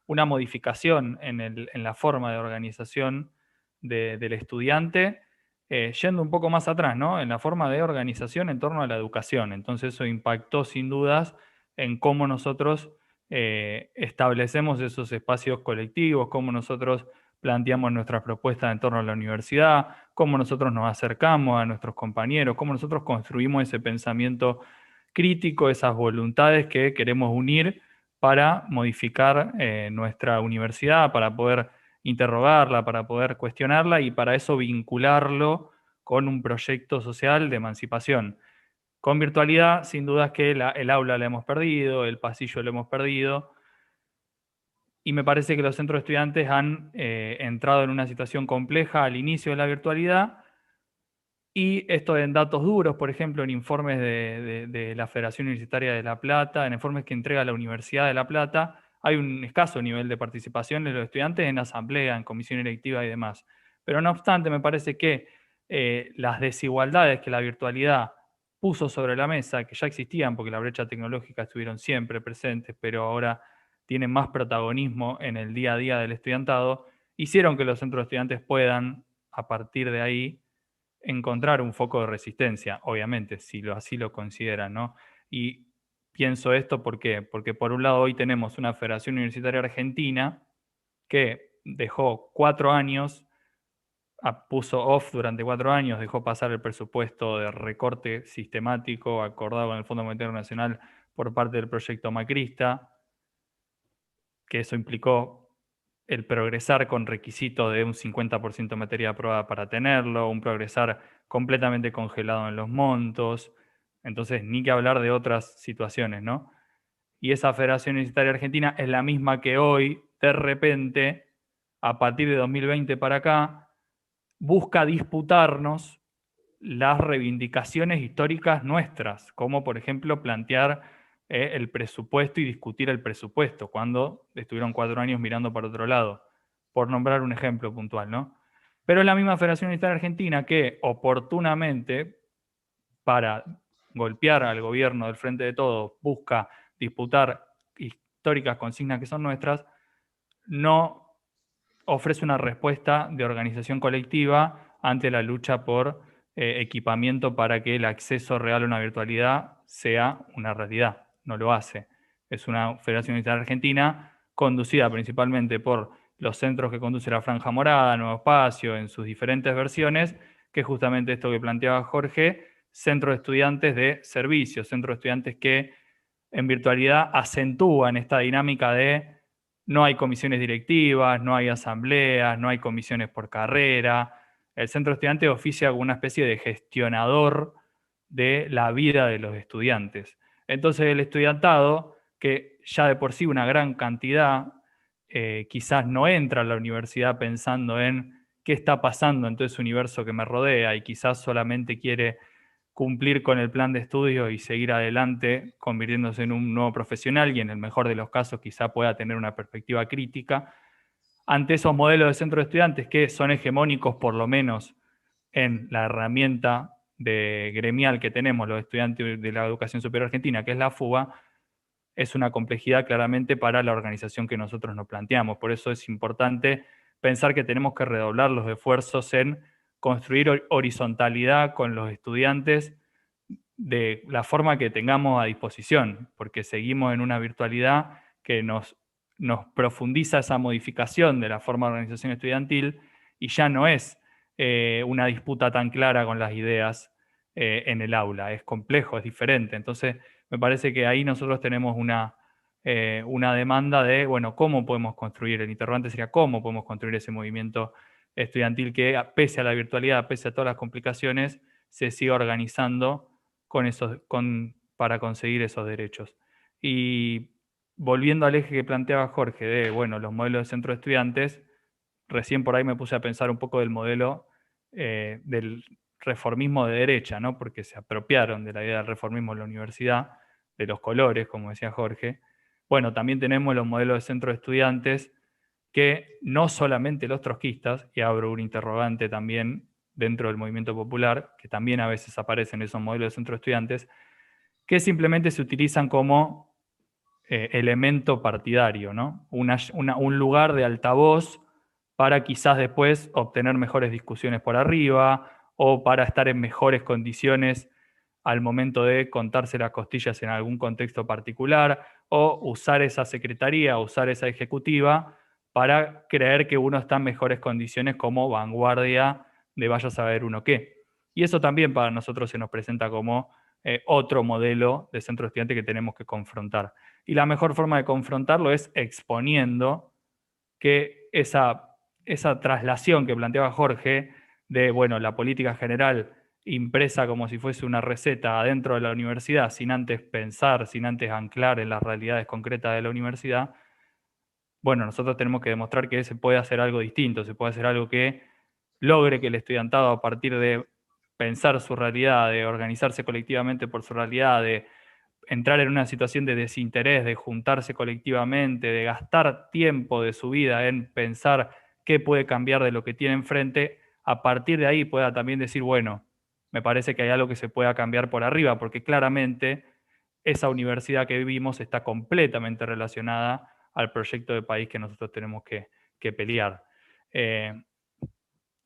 Speaker 4: una modificación en la forma de organización del estudiante, yendo un poco más atrás, ¿no? En la forma de organización en torno a la educación. Entonces eso impactó sin dudas en cómo nosotros establecemos esos espacios colectivos, cómo nosotros planteamos nuestras propuestas en torno a la universidad, cómo nosotros nos acercamos a nuestros compañeros, cómo nosotros construimos ese pensamiento crítico, esas voluntades que queremos unir para modificar nuestra universidad, para poder interrogarla, para poder cuestionarla y para eso vincularlo con un proyecto social de emancipación. Con virtualidad, sin duda es que el aula la hemos perdido, el pasillo lo hemos perdido, y me parece que los centros de estudiantes han entrado en una situación compleja al inicio de la virtualidad, y esto en datos duros, por ejemplo, en informes de la Federación Universitaria de La Plata, en informes que entrega la Universidad de La Plata, hay un escaso nivel de participación de los estudiantes en asamblea, en comisión electiva y demás. Pero no obstante, me parece que las desigualdades que la virtualidad puso sobre la mesa, que ya existían porque la brecha tecnológica estuvieron siempre presentes, pero ahora tienen más protagonismo en el día a día del estudiantado, hicieron que los centros de estudiantes puedan, a partir de ahí, encontrar un foco de resistencia, obviamente, si así lo consideran, ¿no? Y pienso esto, ¿por qué? Porque por un lado hoy tenemos una Federación Universitaria Argentina que dejó 4 años, puso off durante 4 años, dejó pasar el presupuesto de recorte sistemático acordado con el Fondo Monetario Nacional por parte del proyecto macrista, que eso implicó el progresar con requisitos de un 50% de materia aprobada para tenerlo, un progresar completamente congelado en los montos, entonces ni que hablar de otras situaciones, ¿no? Y esa Federación Universitaria Argentina es la misma que hoy, de repente, a partir de 2020 para acá, busca disputarnos las reivindicaciones históricas nuestras, como por ejemplo plantear el presupuesto y discutir el presupuesto, cuando estuvieron 4 años mirando para otro lado, por nombrar un ejemplo puntual, ¿no? Pero es la misma Federación Universitaria Argentina que oportunamente, para golpear al gobierno del Frente de Todos, busca disputar históricas consignas que son nuestras, no ofrece una respuesta de organización colectiva ante la lucha por equipamiento para que el acceso real a una virtualidad sea una realidad. No lo hace. Es una Federación Universitaria Argentina conducida principalmente por los centros que conduce la Franja Morada, Nuevo Espacio, en sus diferentes versiones, que es justamente esto que planteaba Jorge, centros de estudiantes de servicios, centros de estudiantes que en virtualidad acentúan esta dinámica de no hay comisiones directivas, no hay asambleas, no hay comisiones por carrera. El centro de estudiantes oficia como una especie de gestionador de la vida de los estudiantes. Entonces el estudiantado, que ya de por sí una gran cantidad, quizás no entra a la universidad pensando en qué está pasando en todo ese universo que me rodea y quizás solamente quiere cumplir con el plan de estudio y seguir adelante convirtiéndose en un nuevo profesional y en el mejor de los casos quizá pueda tener una perspectiva crítica. Ante esos modelos de centro de estudiantes que son hegemónicos por lo menos en la herramienta gremial que tenemos los estudiantes de la educación superior argentina, que es la FUBA, es una complejidad claramente para la organización que nosotros nos planteamos. Por eso es importante pensar que tenemos que redoblar los esfuerzos en construir horizontalidad con los estudiantes de la forma que tengamos a disposición, porque seguimos en una virtualidad que nos profundiza esa modificación de la forma de organización estudiantil y ya no es una disputa tan clara con las ideas en el aula, es complejo, es diferente. Entonces, me parece que ahí nosotros tenemos una demanda de, bueno, ¿cómo podemos construir? El interrogante sería cómo podemos construir ese movimiento estudiantil que, pese a la virtualidad, pese a todas las complicaciones, se siga organizando para conseguir esos derechos. Y volviendo al eje que planteaba Jorge de, bueno, los modelos de centro de estudiantes, recién por ahí me puse a pensar un poco del modelo del reformismo de derecha, ¿no? Porque se apropiaron de la idea del reformismo en la universidad, de los colores, como decía Jorge. Bueno, también tenemos los modelos de centro de estudiantes que no solamente los trotskistas, y abro un interrogante también dentro del movimiento popular, que también a veces aparecen esos modelos de centro de estudiantes, que simplemente se utilizan como elemento partidario, ¿no? Un lugar de altavoz para quizás después obtener mejores discusiones por arriba o para estar en mejores condiciones al momento de contarse las costillas en algún contexto particular o usar esa secretaría, usar esa ejecutiva para creer que uno está en mejores condiciones como vanguardia de vaya a saber uno qué. Y eso también para nosotros se nos presenta como otro modelo de centro de estudiante que tenemos que confrontar. Y la mejor forma de confrontarlo es exponiendo que esa traslación que planteaba Jorge de, bueno, la política general impresa como si fuese una receta adentro de la universidad, sin antes pensar, sin antes anclar en las realidades concretas de la universidad, bueno, nosotros tenemos que demostrar que se puede hacer algo distinto, se puede hacer algo que logre que el estudiantado, a partir de pensar su realidad, de organizarse colectivamente por su realidad, de entrar en una situación de desinterés, de juntarse colectivamente, de gastar tiempo de su vida en pensar qué puede cambiar de lo que tiene enfrente, a partir de ahí pueda también decir, bueno, me parece que hay algo que se pueda cambiar por arriba, porque claramente esa universidad que vivimos está completamente relacionada al proyecto de país que nosotros tenemos que pelear.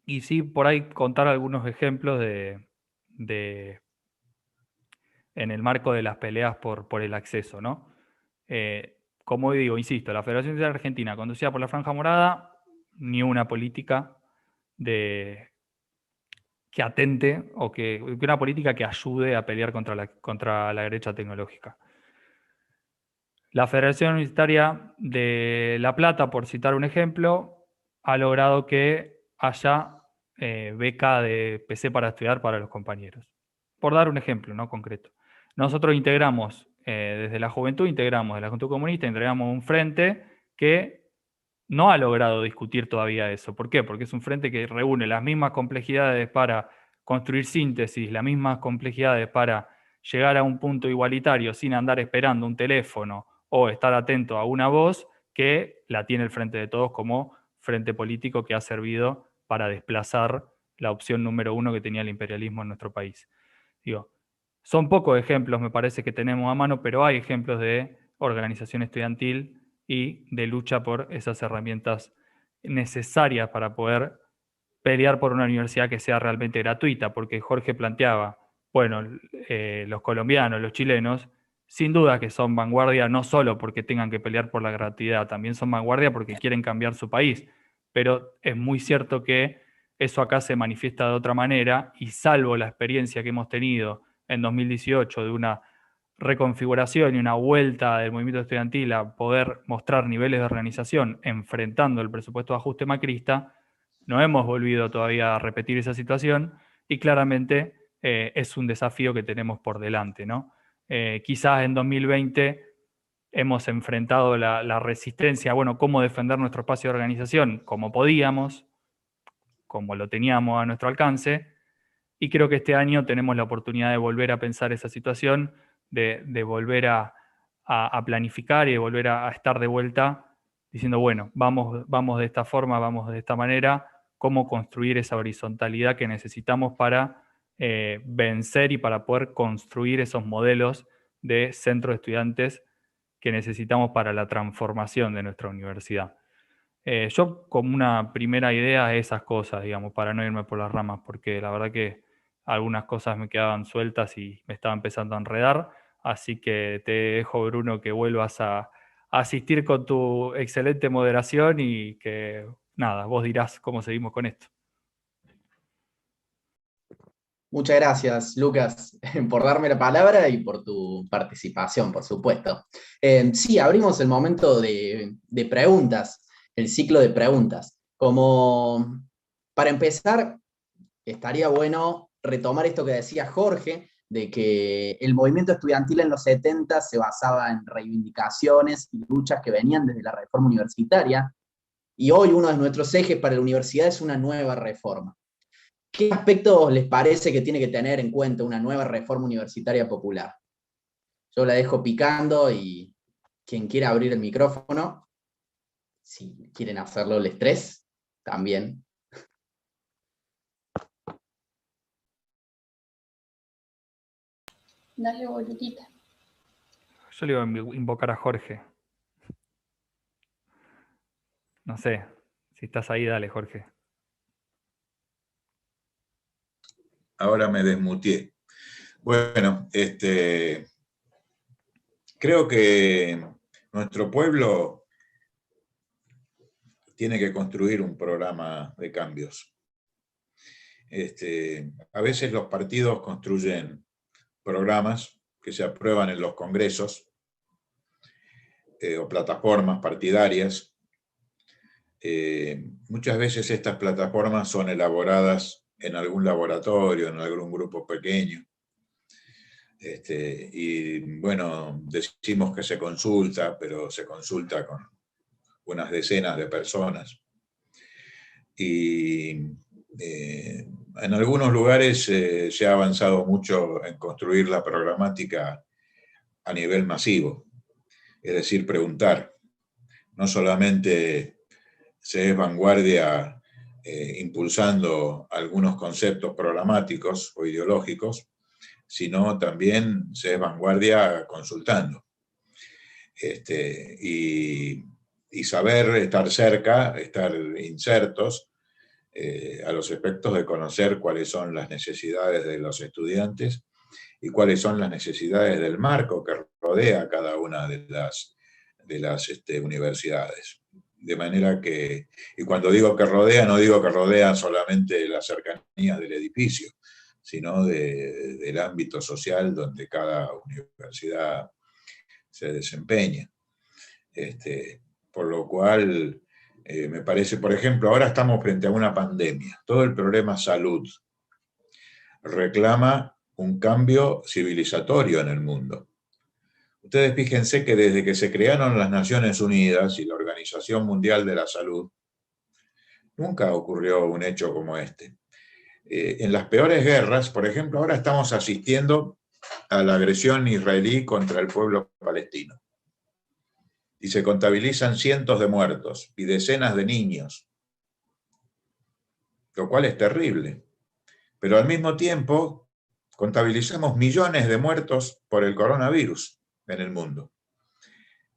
Speaker 4: Y sí, por ahí contar algunos ejemplos en el marco de las peleas por el acceso, ¿no? Como digo, insisto, la Federación de Argentina, conducida por la Franja Morada, ni una política que atente o que una política que ayude a pelear contra la brecha tecnológica. La Federación Universitaria de La Plata, por citar un ejemplo, ha logrado que haya beca de PC para estudiar para los compañeros. Por dar un ejemplo, ¿no? Concreto. Nosotros integramos, desde la juventud, desde la Juventud Comunista, integramos un frente que no ha logrado discutir todavía eso. ¿Por qué? Porque es un frente que reúne las mismas complejidades para construir síntesis, las mismas complejidades para llegar a un punto igualitario sin andar esperando un teléfono o estar atento a una voz, que la tiene el Frente de Todos como frente político que ha servido para desplazar la opción número 1 que tenía el imperialismo en nuestro país. Digo, son pocos ejemplos, me parece, que tenemos a mano, pero hay ejemplos de organización estudiantil y de lucha por esas herramientas necesarias para poder pelear por una universidad que sea realmente gratuita, porque Jorge planteaba, bueno, los colombianos, los chilenos, sin duda que son vanguardia, no solo porque tengan que pelear por la gratuidad, también son vanguardia porque quieren cambiar su país, pero es muy cierto que eso acá se manifiesta de otra manera, y salvo la experiencia que hemos tenido en 2018 de una reconfiguración y una vuelta del movimiento estudiantil a poder mostrar niveles de organización enfrentando el presupuesto de ajuste macrista, no hemos volvido todavía a repetir esa situación, y claramente es un desafío que tenemos por delante, ¿no? Quizás en 2020 hemos enfrentado la resistencia, bueno, cómo defender nuestro espacio de organización como podíamos, como lo teníamos a nuestro alcance, y creo que este año tenemos la oportunidad de volver a pensar esa situación, de volver a planificar y de volver a estar de vuelta diciendo, bueno, vamos de esta forma, vamos de esta manera, cómo construir esa horizontalidad que necesitamos para vencer y para poder construir esos modelos de centros de estudiantes que necesitamos para la transformación de nuestra universidad. Yo, como una primera idea, esas cosas, digamos, para no irme por las ramas, porque la verdad que algunas cosas me quedaban sueltas y me estaba empezando a enredar, así que te dejo, Bruno, que vuelvas a asistir con tu excelente moderación y que, nada, vos dirás cómo seguimos con esto.
Speaker 1: Muchas gracias, Lucas, por darme la palabra y por tu participación, por supuesto. Sí, abrimos el momento de preguntas, el ciclo de preguntas. Como para empezar, estaría bueno retomar esto que decía Jorge, de que el movimiento estudiantil en los 70 se basaba en reivindicaciones y luchas que venían desde la reforma universitaria, y hoy uno de nuestros ejes para la universidad es una nueva reforma. ¿Qué aspectos les parece que tiene que tener en cuenta una nueva reforma universitaria popular? Yo la dejo picando y quien quiera abrir el micrófono, si quieren hacerlo les tres, también.
Speaker 2: Dale, boludita.
Speaker 4: Yo le iba a invocar a Jorge. No sé, si estás ahí, dale, Jorge.
Speaker 3: Ahora me desmuteé. Bueno, creo que nuestro pueblo tiene que construir un programa de cambios. A veces los partidos construyen programas que se aprueban en los congresos o plataformas partidarias. Muchas veces estas plataformas son elaboradas en algún laboratorio, en algún grupo pequeño. Y bueno, decimos que se consulta, pero se consulta con unas decenas de personas. Y en algunos lugares se ha avanzado mucho en construir la programática a nivel masivo, es decir, preguntar. No solamente se es vanguardia impulsando algunos conceptos programáticos o ideológicos, sino también se es vanguardia consultando. Y saber estar cerca, estar insertos a los efectos de conocer cuáles son las necesidades de los estudiantes y cuáles son las necesidades del marco que rodea a cada una de las universidades. De manera que, y cuando digo que rodea, no digo que rodea solamente las cercanías del edificio, sino del ámbito social donde cada universidad se desempeña. Por lo cual, me parece, por ejemplo, ahora estamos frente a una pandemia. Todo el problema salud reclama un cambio civilizatorio en el mundo. Ustedes fíjense que desde que se crearon las Naciones Unidas y la Organización Mundial de la Salud, nunca ocurrió un hecho como este. En las peores guerras, por ejemplo, ahora estamos asistiendo a la agresión israelí contra el pueblo palestino. Y se contabilizan cientos de muertos y decenas de niños, lo cual es terrible. Pero al mismo tiempo, contabilizamos millones de muertos por el coronavirus en el mundo.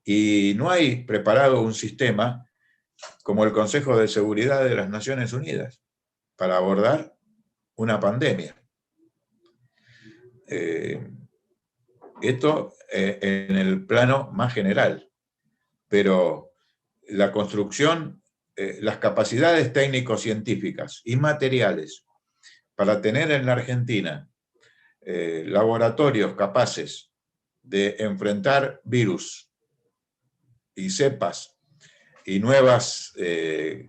Speaker 3: Y no hay preparado un sistema como el Consejo de Seguridad de las Naciones Unidas para abordar una pandemia. Esto en el plano más general, pero la construcción, las capacidades técnico-científicas y materiales para tener en la Argentina laboratorios capaces de enfrentar virus y cepas y nuevas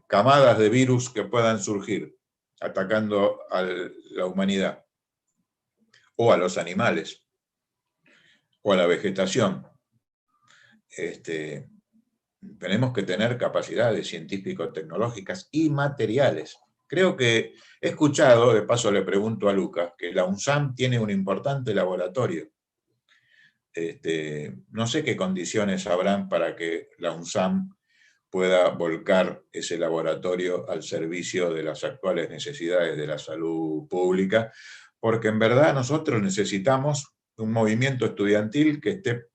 Speaker 3: camadas de virus que puedan surgir atacando a la humanidad o a los animales o a la vegetación. Tenemos que tener capacidades científico-tecnológicas y materiales. Creo que he escuchado, de paso le pregunto a Lucas, que la UNSAM tiene un importante laboratorio. No sé qué condiciones habrán para que la UNSAM pueda volcar ese laboratorio al servicio de las actuales necesidades de la salud pública, porque en verdad nosotros necesitamos un movimiento estudiantil que esté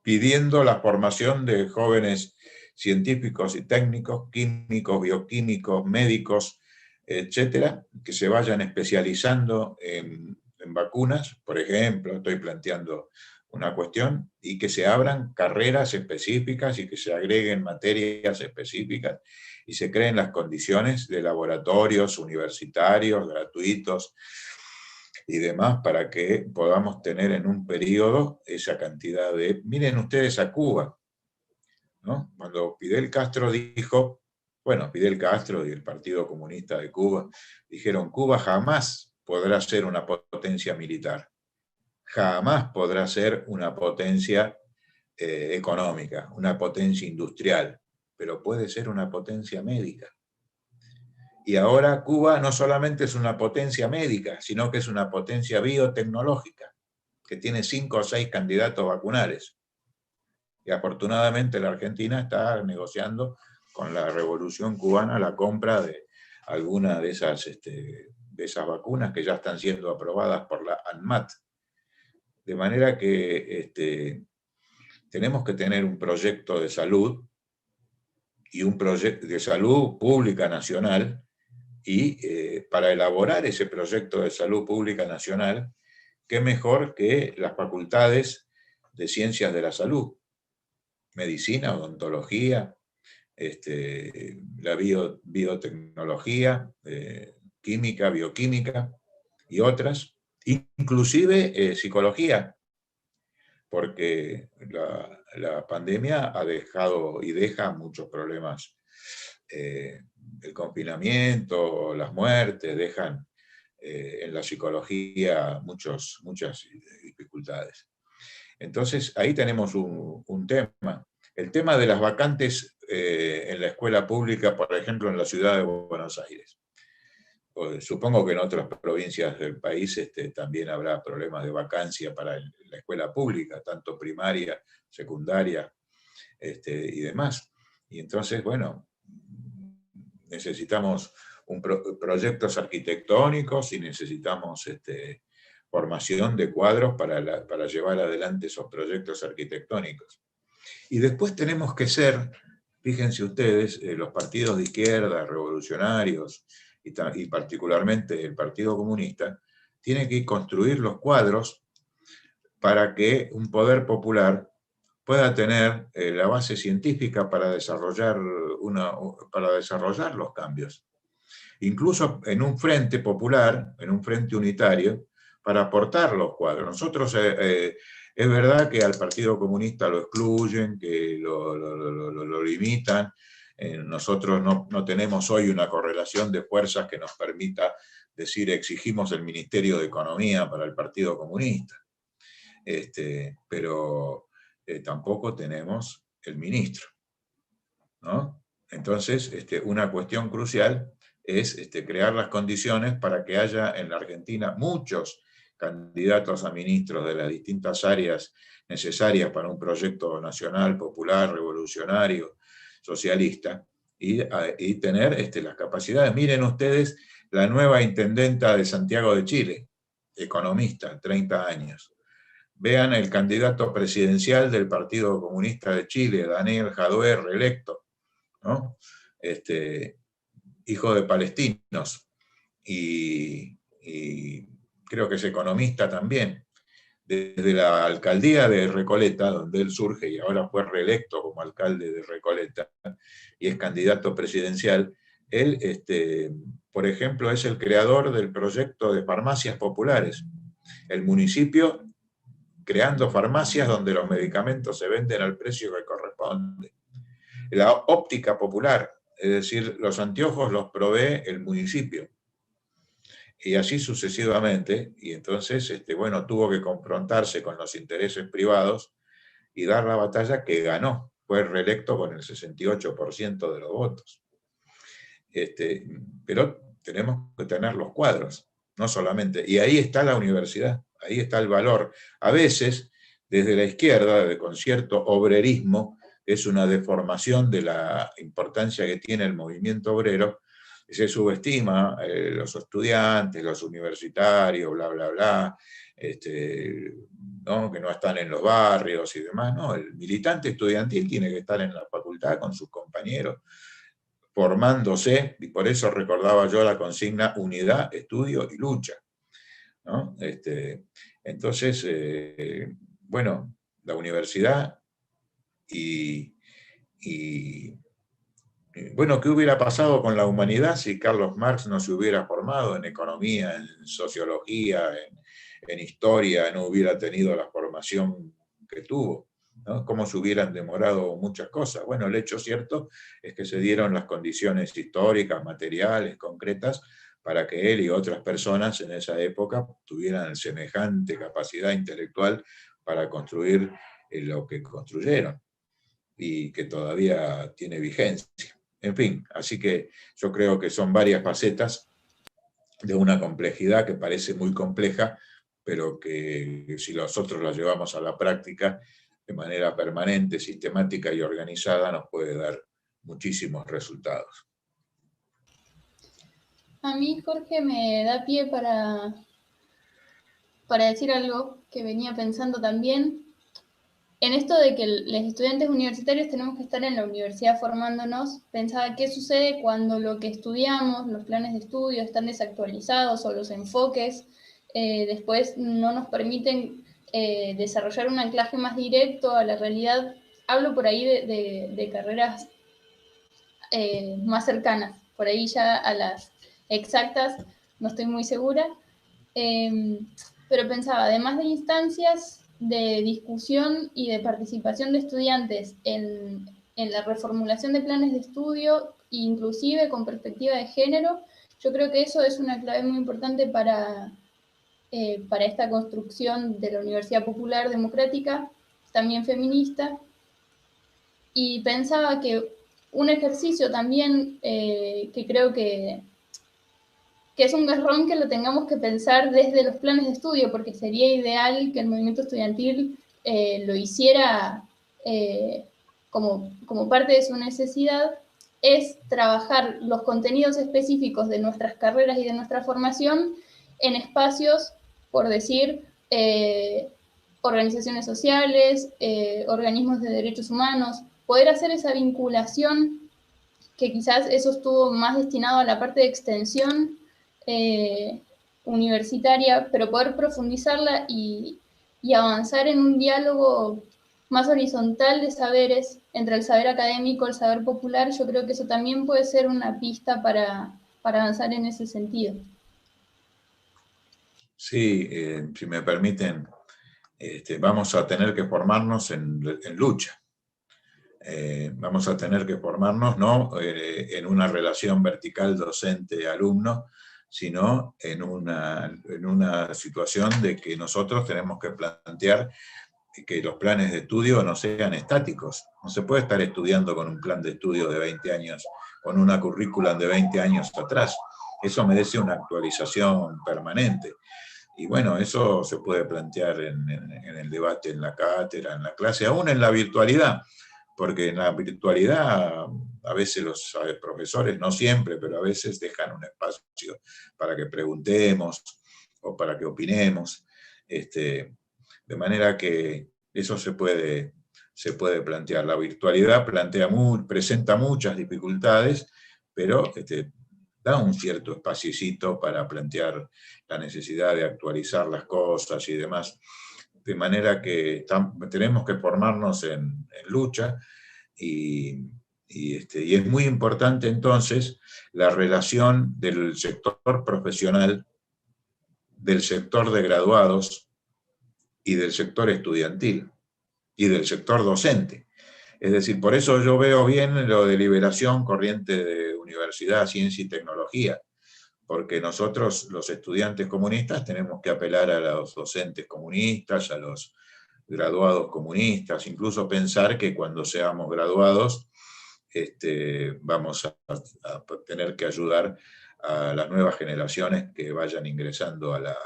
Speaker 3: pidiendo la formación de jóvenes científicos y técnicos, químicos, bioquímicos, médicos, etcétera, que se vayan especializando en vacunas, por ejemplo, estoy planteando una cuestión, y que se abran carreras específicas y que se agreguen materias específicas y se creen las condiciones de laboratorios universitarios, gratuitos y demás, para que podamos tener en un periodo esa cantidad de... Miren ustedes a Cuba, ¿no? Cuando Fidel Castro dijo, bueno, Fidel Castro y el Partido Comunista de Cuba dijeron, Cuba jamás podrá ser una potencia militar, jamás podrá ser una potencia económica, una potencia industrial, pero puede ser una potencia médica. Y ahora Cuba no solamente es una potencia médica, sino que es una potencia biotecnológica, que tiene 5 o 6 candidatos vacunales. Y afortunadamente la Argentina está negociando con la Revolución Cubana la compra de alguna de esas vacunas que ya están siendo aprobadas por la ANMAT. De manera que tenemos que tener un proyecto de salud y un proyecto de salud pública nacional, y para elaborar ese proyecto de salud pública nacional, qué mejor que las facultades de ciencias de la salud, medicina, odontología, la biotecnología, química, bioquímica y otras, inclusive psicología, porque la pandemia ha dejado y deja muchos problemas. El confinamiento, las muertes, dejan en la psicología muchas dificultades. Entonces, ahí tenemos un tema. El tema de las vacantes en la escuela pública, por ejemplo, en la ciudad de Buenos Aires. supongo que en otras provincias del país también habrá problemas de vacancia para la escuela pública, tanto primaria, secundaria y demás. Y entonces, bueno, necesitamos proyectos arquitectónicos y necesitamos formación de cuadros para llevar adelante esos proyectos arquitectónicos. Y después tenemos que ser, fíjense ustedes, los partidos de izquierda, revolucionarios, y particularmente el Partido Comunista, tiene que construir los cuadros para que un poder popular pueda tener la base científica para desarrollar los cambios. Incluso en un frente popular, en un frente unitario, para aportar los cuadros. Nosotros, es verdad que al Partido Comunista lo excluyen, que lo limitan. Nosotros no tenemos hoy una correlación de fuerzas que nos permita decir exigimos el Ministerio de Economía para el Partido Comunista. Pero tampoco tenemos el ministro, ¿no? Entonces, una cuestión crucial es crear las condiciones para que haya en la Argentina muchos candidatos a ministros de las distintas áreas necesarias para un proyecto nacional, popular, revolucionario, socialista, y tener las capacidades. Miren ustedes la nueva intendenta de Santiago de Chile, economista, 30 años. Vean el candidato presidencial del Partido Comunista de Chile, Daniel Jadue, reelecto, ¿no? Hijo de palestinos, y creo que es economista también. Desde la alcaldía de Recoleta, donde él surge y ahora fue reelecto como alcalde de Recoleta, y es candidato presidencial, él, por ejemplo, es el creador del proyecto de farmacias populares. El municipio creando farmacias donde los medicamentos se venden al precio que corresponde. La óptica popular, es decir, los anteojos los provee el municipio. Y así sucesivamente, y entonces, bueno, tuvo que confrontarse con los intereses privados y dar la batalla que ganó. Fue reelecto con el 68% de los votos. Pero tenemos que tener los cuadros, no solamente. Y ahí está la universidad, ahí está el valor. A veces, desde la izquierda, con cierto obrerismo, es una deformación de la importancia que tiene el movimiento obrero, se subestima los estudiantes, los universitarios, bla, bla, bla, ¿no? Que no están en los barrios y demás. No, el militante estudiantil tiene que estar en la facultad con sus compañeros, formándose, y por eso recordaba yo la consigna unidad, estudio y lucha, ¿no? Entonces, bueno, la universidad bueno, ¿qué hubiera pasado con la humanidad si Carlos Marx no se hubiera formado en economía, en sociología, en historia, no hubiera tenido la formación que tuvo? ¿No? ¿Cómo se hubieran demorado muchas cosas? Bueno, el hecho cierto es que se dieron las condiciones históricas, materiales, concretas, para que él y otras personas en esa época tuvieran semejante capacidad intelectual para construir lo que construyeron y que todavía tiene vigencia. En fin, así que yo creo que son varias facetas de una complejidad que parece muy compleja, pero que si nosotros la llevamos a la práctica de manera permanente, sistemática y organizada, nos puede dar muchísimos resultados.
Speaker 2: A mí, Jorge, me da pie para decir algo que venía pensando también. En esto de que los estudiantes universitarios tenemos que estar en la universidad formándonos, pensaba qué sucede cuando lo que estudiamos, los planes de estudio están desactualizados o los enfoques después no nos permiten desarrollar un anclaje más directo a la realidad. Hablo por ahí de carreras más cercanas, por ahí ya a las exactas no estoy muy segura, pero pensaba, además de instancias de discusión y de participación de estudiantes en la reformulación de planes de estudio, inclusive con perspectiva de género, yo creo que eso es una clave muy importante para esta construcción de la Universidad Popular Democrática, también feminista, y pensaba que un ejercicio también que creo que que es un garrón que lo tengamos que pensar desde los planes de estudio, porque sería ideal que el movimiento estudiantil lo hiciera como parte de su necesidad, es trabajar los contenidos específicos de nuestras carreras y de nuestra formación en espacios, por decir, organizaciones sociales, organismos de derechos humanos, poder hacer esa vinculación, que quizás eso estuvo más destinado a la parte de extensión universitaria, pero poder profundizarla y avanzar en un diálogo más horizontal de saberes entre el saber académico y el saber popular. Yo creo que eso también puede ser una pista para avanzar en ese sentido.
Speaker 3: Sí, si me permiten, vamos a tener que formarnos en lucha. Vamos a tener que formarnos no en una relación vertical docente-alumno, sino en una situación de que nosotros tenemos que plantear que los planes de estudio no sean estáticos. No se puede estar estudiando con un plan de estudio de 20 años, con una currícula de 20 años atrás. Eso merece una actualización permanente. Y bueno, eso se puede plantear en el debate, en la cátedra, en la clase, aún en la virtualidad, porque en la virtualidad a veces los profesores, no siempre, pero a veces dejan un espacio para que preguntemos o para que opinemos, de manera que eso se puede plantear. La virtualidad presenta muchas dificultades, pero da un cierto espaciocito para plantear la necesidad de actualizar las cosas y demás. De manera que tenemos que formarnos en lucha y es muy importante entonces la relación del sector profesional, del sector de graduados y del sector estudiantil y del sector docente. Es decir, por eso yo veo bien lo de liberación corriente de universidad, ciencia y tecnología, porque nosotros, los estudiantes comunistas, tenemos que apelar a los docentes comunistas, a los graduados comunistas, incluso pensar que cuando seamos graduados vamos a tener que ayudar a las nuevas generaciones que vayan ingresando a la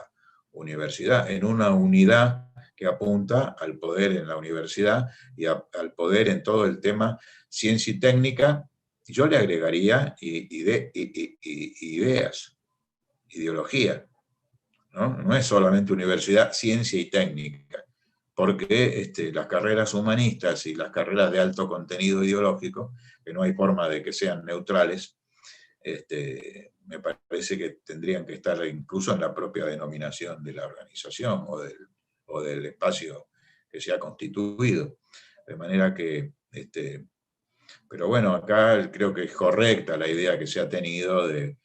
Speaker 3: universidad, en una unidad que apunta al poder en la universidad y al poder en todo el tema ciencia y técnica. Yo le agregaría ideas, ideología, ¿no? No es solamente universidad, ciencia y técnica, porque las carreras humanistas y las carreras de alto contenido ideológico, que no hay forma de que sean neutrales, me parece que tendrían que estar incluso en la propia denominación de la organización o del espacio que se ha constituido. De manera que pero bueno, acá creo que es correcta la idea que se ha tenido de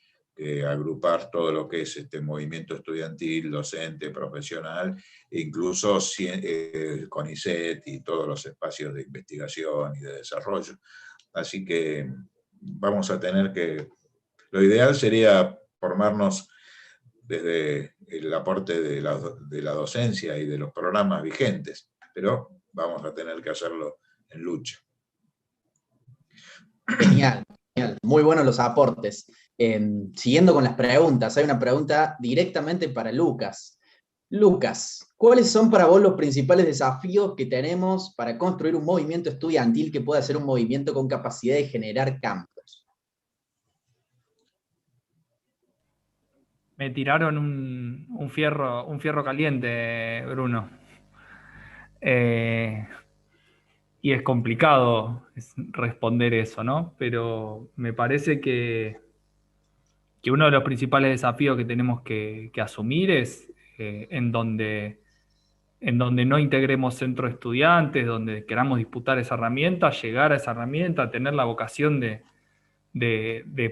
Speaker 3: agrupar todo lo que es este movimiento estudiantil, docente, profesional, e incluso CONICET y todos los espacios de investigación y de desarrollo. Así que vamos a tener que... Lo ideal sería formarnos desde el aporte de la docencia y de los programas vigentes, pero vamos a tener que hacerlo en lucha.
Speaker 1: Genial, genial. Muy buenos los aportes. Siguiendo con las preguntas, hay una pregunta directamente para Lucas. Lucas, ¿cuáles son para vos los principales desafíos que tenemos para construir un movimiento estudiantil que pueda ser un movimiento con capacidad de generar cambios?
Speaker 4: Me tiraron un fierro caliente, Bruno. Y es complicado responder eso, ¿no? Pero me parece que uno de los principales desafíos que tenemos que asumir es en donde no integremos centros de estudiantes, donde queramos disputar esa herramienta, llegar a esa herramienta, tener la vocación de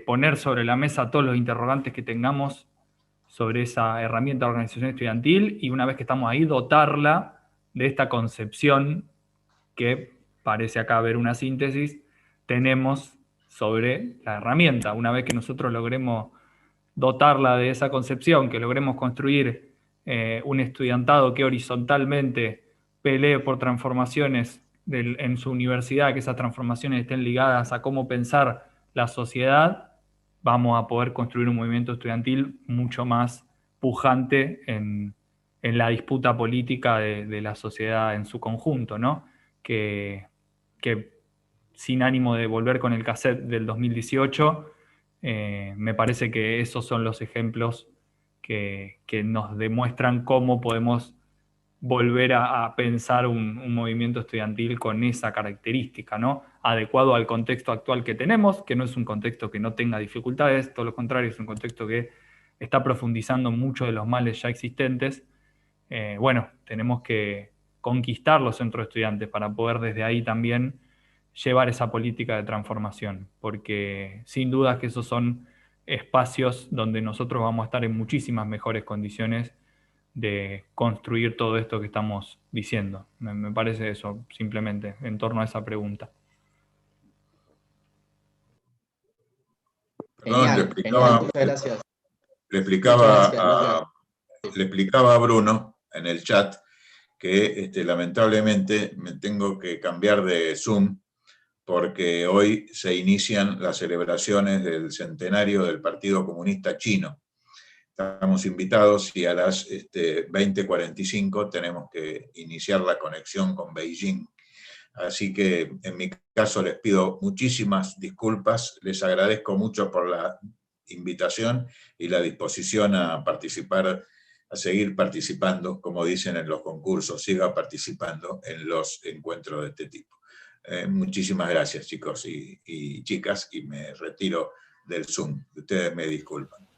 Speaker 4: poner sobre la mesa todos los interrogantes que tengamos sobre esa herramienta de organización estudiantil, y una vez que estamos ahí, dotarla de esta concepción que parece acá haber una síntesis, tenemos sobre la herramienta. Una vez que nosotros logremos dotarla de esa concepción, que logremos construir un estudiantado que horizontalmente pelee por transformaciones en su universidad, que esas transformaciones estén ligadas a cómo pensar la sociedad, vamos a poder construir un movimiento estudiantil mucho más pujante en la disputa política de la sociedad en su conjunto, ¿no? Que sin ánimo de volver con el cassette del 2018, me parece que esos son los ejemplos que nos demuestran cómo podemos volver a pensar un movimiento estudiantil con esa característica, ¿no? Adecuado al contexto actual que tenemos, que no es un contexto que no tenga dificultades, todo lo contrario, es un contexto que está profundizando muchos de los males ya existentes. Bueno, tenemos que conquistar los centros de estudiantes para poder desde ahí también llevar esa política de transformación, porque sin duda que esos son espacios donde nosotros vamos a estar en muchísimas mejores condiciones de construir todo esto que estamos diciendo. Me parece eso, simplemente, en torno a esa pregunta.
Speaker 3: Perdón,
Speaker 1: Genial, genial, muchas gracias.
Speaker 3: Le
Speaker 1: Muchas gracias, Lucas.
Speaker 3: explicaba a Bruno en el chat que lamentablemente me tengo que cambiar de Zoom porque hoy se inician las celebraciones del centenario del Partido Comunista Chino. Estamos invitados y a las 20:45 tenemos que iniciar la conexión con Beijing. Así que en mi caso les pido muchísimas disculpas, les agradezco mucho por la invitación y la disposición a participar, a seguir participando, como dicen en los concursos, siga participando en los encuentros de este tipo. Muchísimas gracias, chicos y chicas, y me retiro del Zoom. Ustedes me disculpan.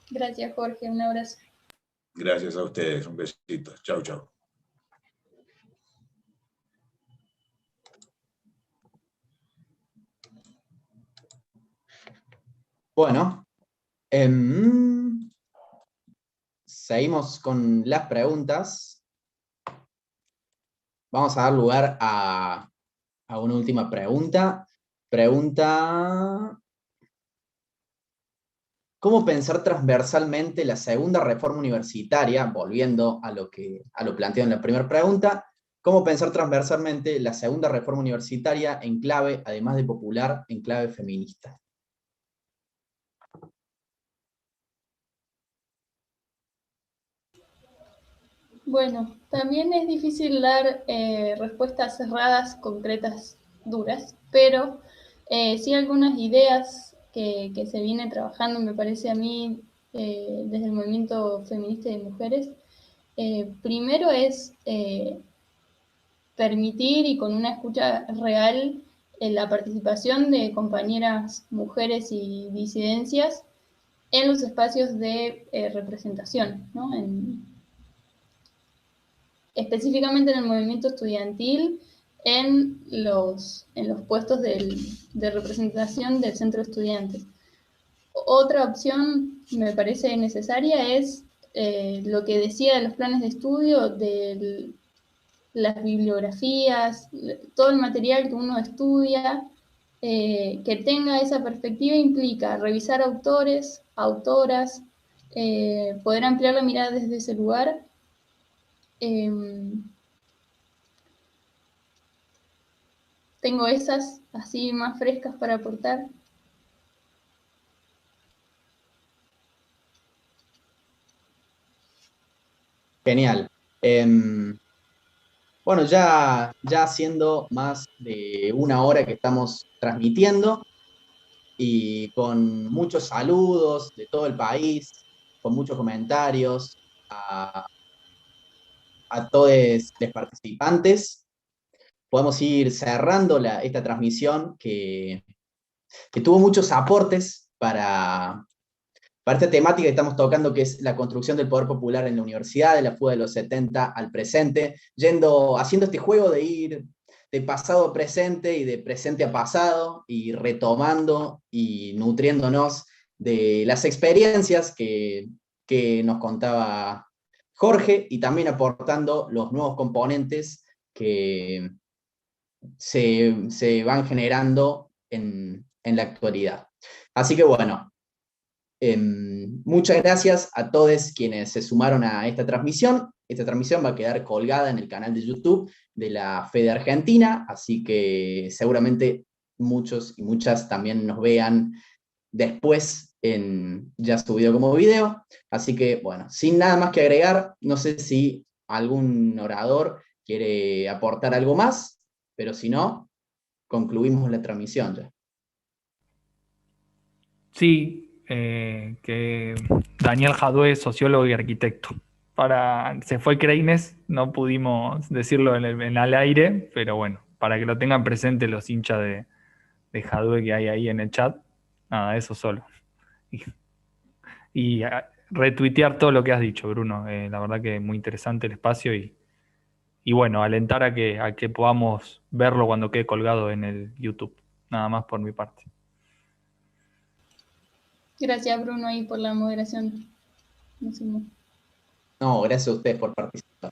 Speaker 2: Gracias, Jorge. Un abrazo.
Speaker 3: Gracias a ustedes. Un besito. Chau, chau.
Speaker 1: Bueno, seguimos con las preguntas. Vamos a dar lugar a una última pregunta. ¿Cómo pensar transversalmente la segunda reforma universitaria? Volviendo a lo planteado en la primera pregunta. ¿Cómo pensar transversalmente la segunda reforma universitaria en clave, además de popular, en clave feminista?
Speaker 2: Bueno, también es difícil dar respuestas cerradas, concretas, duras, pero sí algunas ideas que se vienen trabajando, me parece a mí, desde el movimiento feminista de mujeres. Primero es permitir y con una escucha real la participación de compañeras mujeres y disidencias en los espacios de representación, ¿no? Específicamente en el movimiento estudiantil, en los puestos de representación del centro de estudiantes. Otra opción me parece necesaria es lo que decía de los planes de estudio, de las bibliografías, todo el material que uno estudia, que tenga esa perspectiva implica revisar autores, autoras, poder ampliar la mirada desde ese lugar. Tengo esas así más frescas para aportar.
Speaker 1: Genial. Bueno, ya siendo más de una hora que estamos transmitiendo y con muchos saludos de todo el país, con muchos comentarios a todos los participantes, podemos ir cerrando esta transmisión que tuvo muchos aportes para esta temática que estamos tocando, que es la construcción del poder popular en la universidad, de la fuga de los 70 al presente, haciendo este juego de ir de pasado a presente y de presente a pasado, y retomando y nutriéndonos de las experiencias que nos contaba Jorge, y también aportando los nuevos componentes que se van generando en la actualidad. Así que bueno, muchas gracias a todos quienes se sumaron a esta transmisión. Esta transmisión va a quedar colgada en el canal de YouTube de la FED Argentina, así que seguramente muchos y muchas también nos vean después ya subido como video. Así que, bueno, sin nada más que agregar, no sé si algún orador quiere aportar algo más, pero si no, concluimos la transmisión ya.
Speaker 4: Sí, que Daniel Jadue, sociólogo y arquitecto. Se fue Kreines, no pudimos decirlo en al aire, pero bueno, para que lo tengan presente los hinchas de Jadue que hay ahí en el chat. Nada, eso solo. Y retuitear todo lo que has dicho, Bruno. La verdad que muy interesante el espacio y bueno, alentar a que podamos verlo cuando quede colgado en el YouTube. Nada más por mi parte.
Speaker 2: Gracias, Bruno, ahí por la moderación.
Speaker 1: No, gracias a ustedes por participar.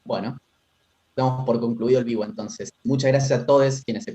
Speaker 1: Bueno, damos por concluido el vivo entonces. Muchas gracias a todos quienes se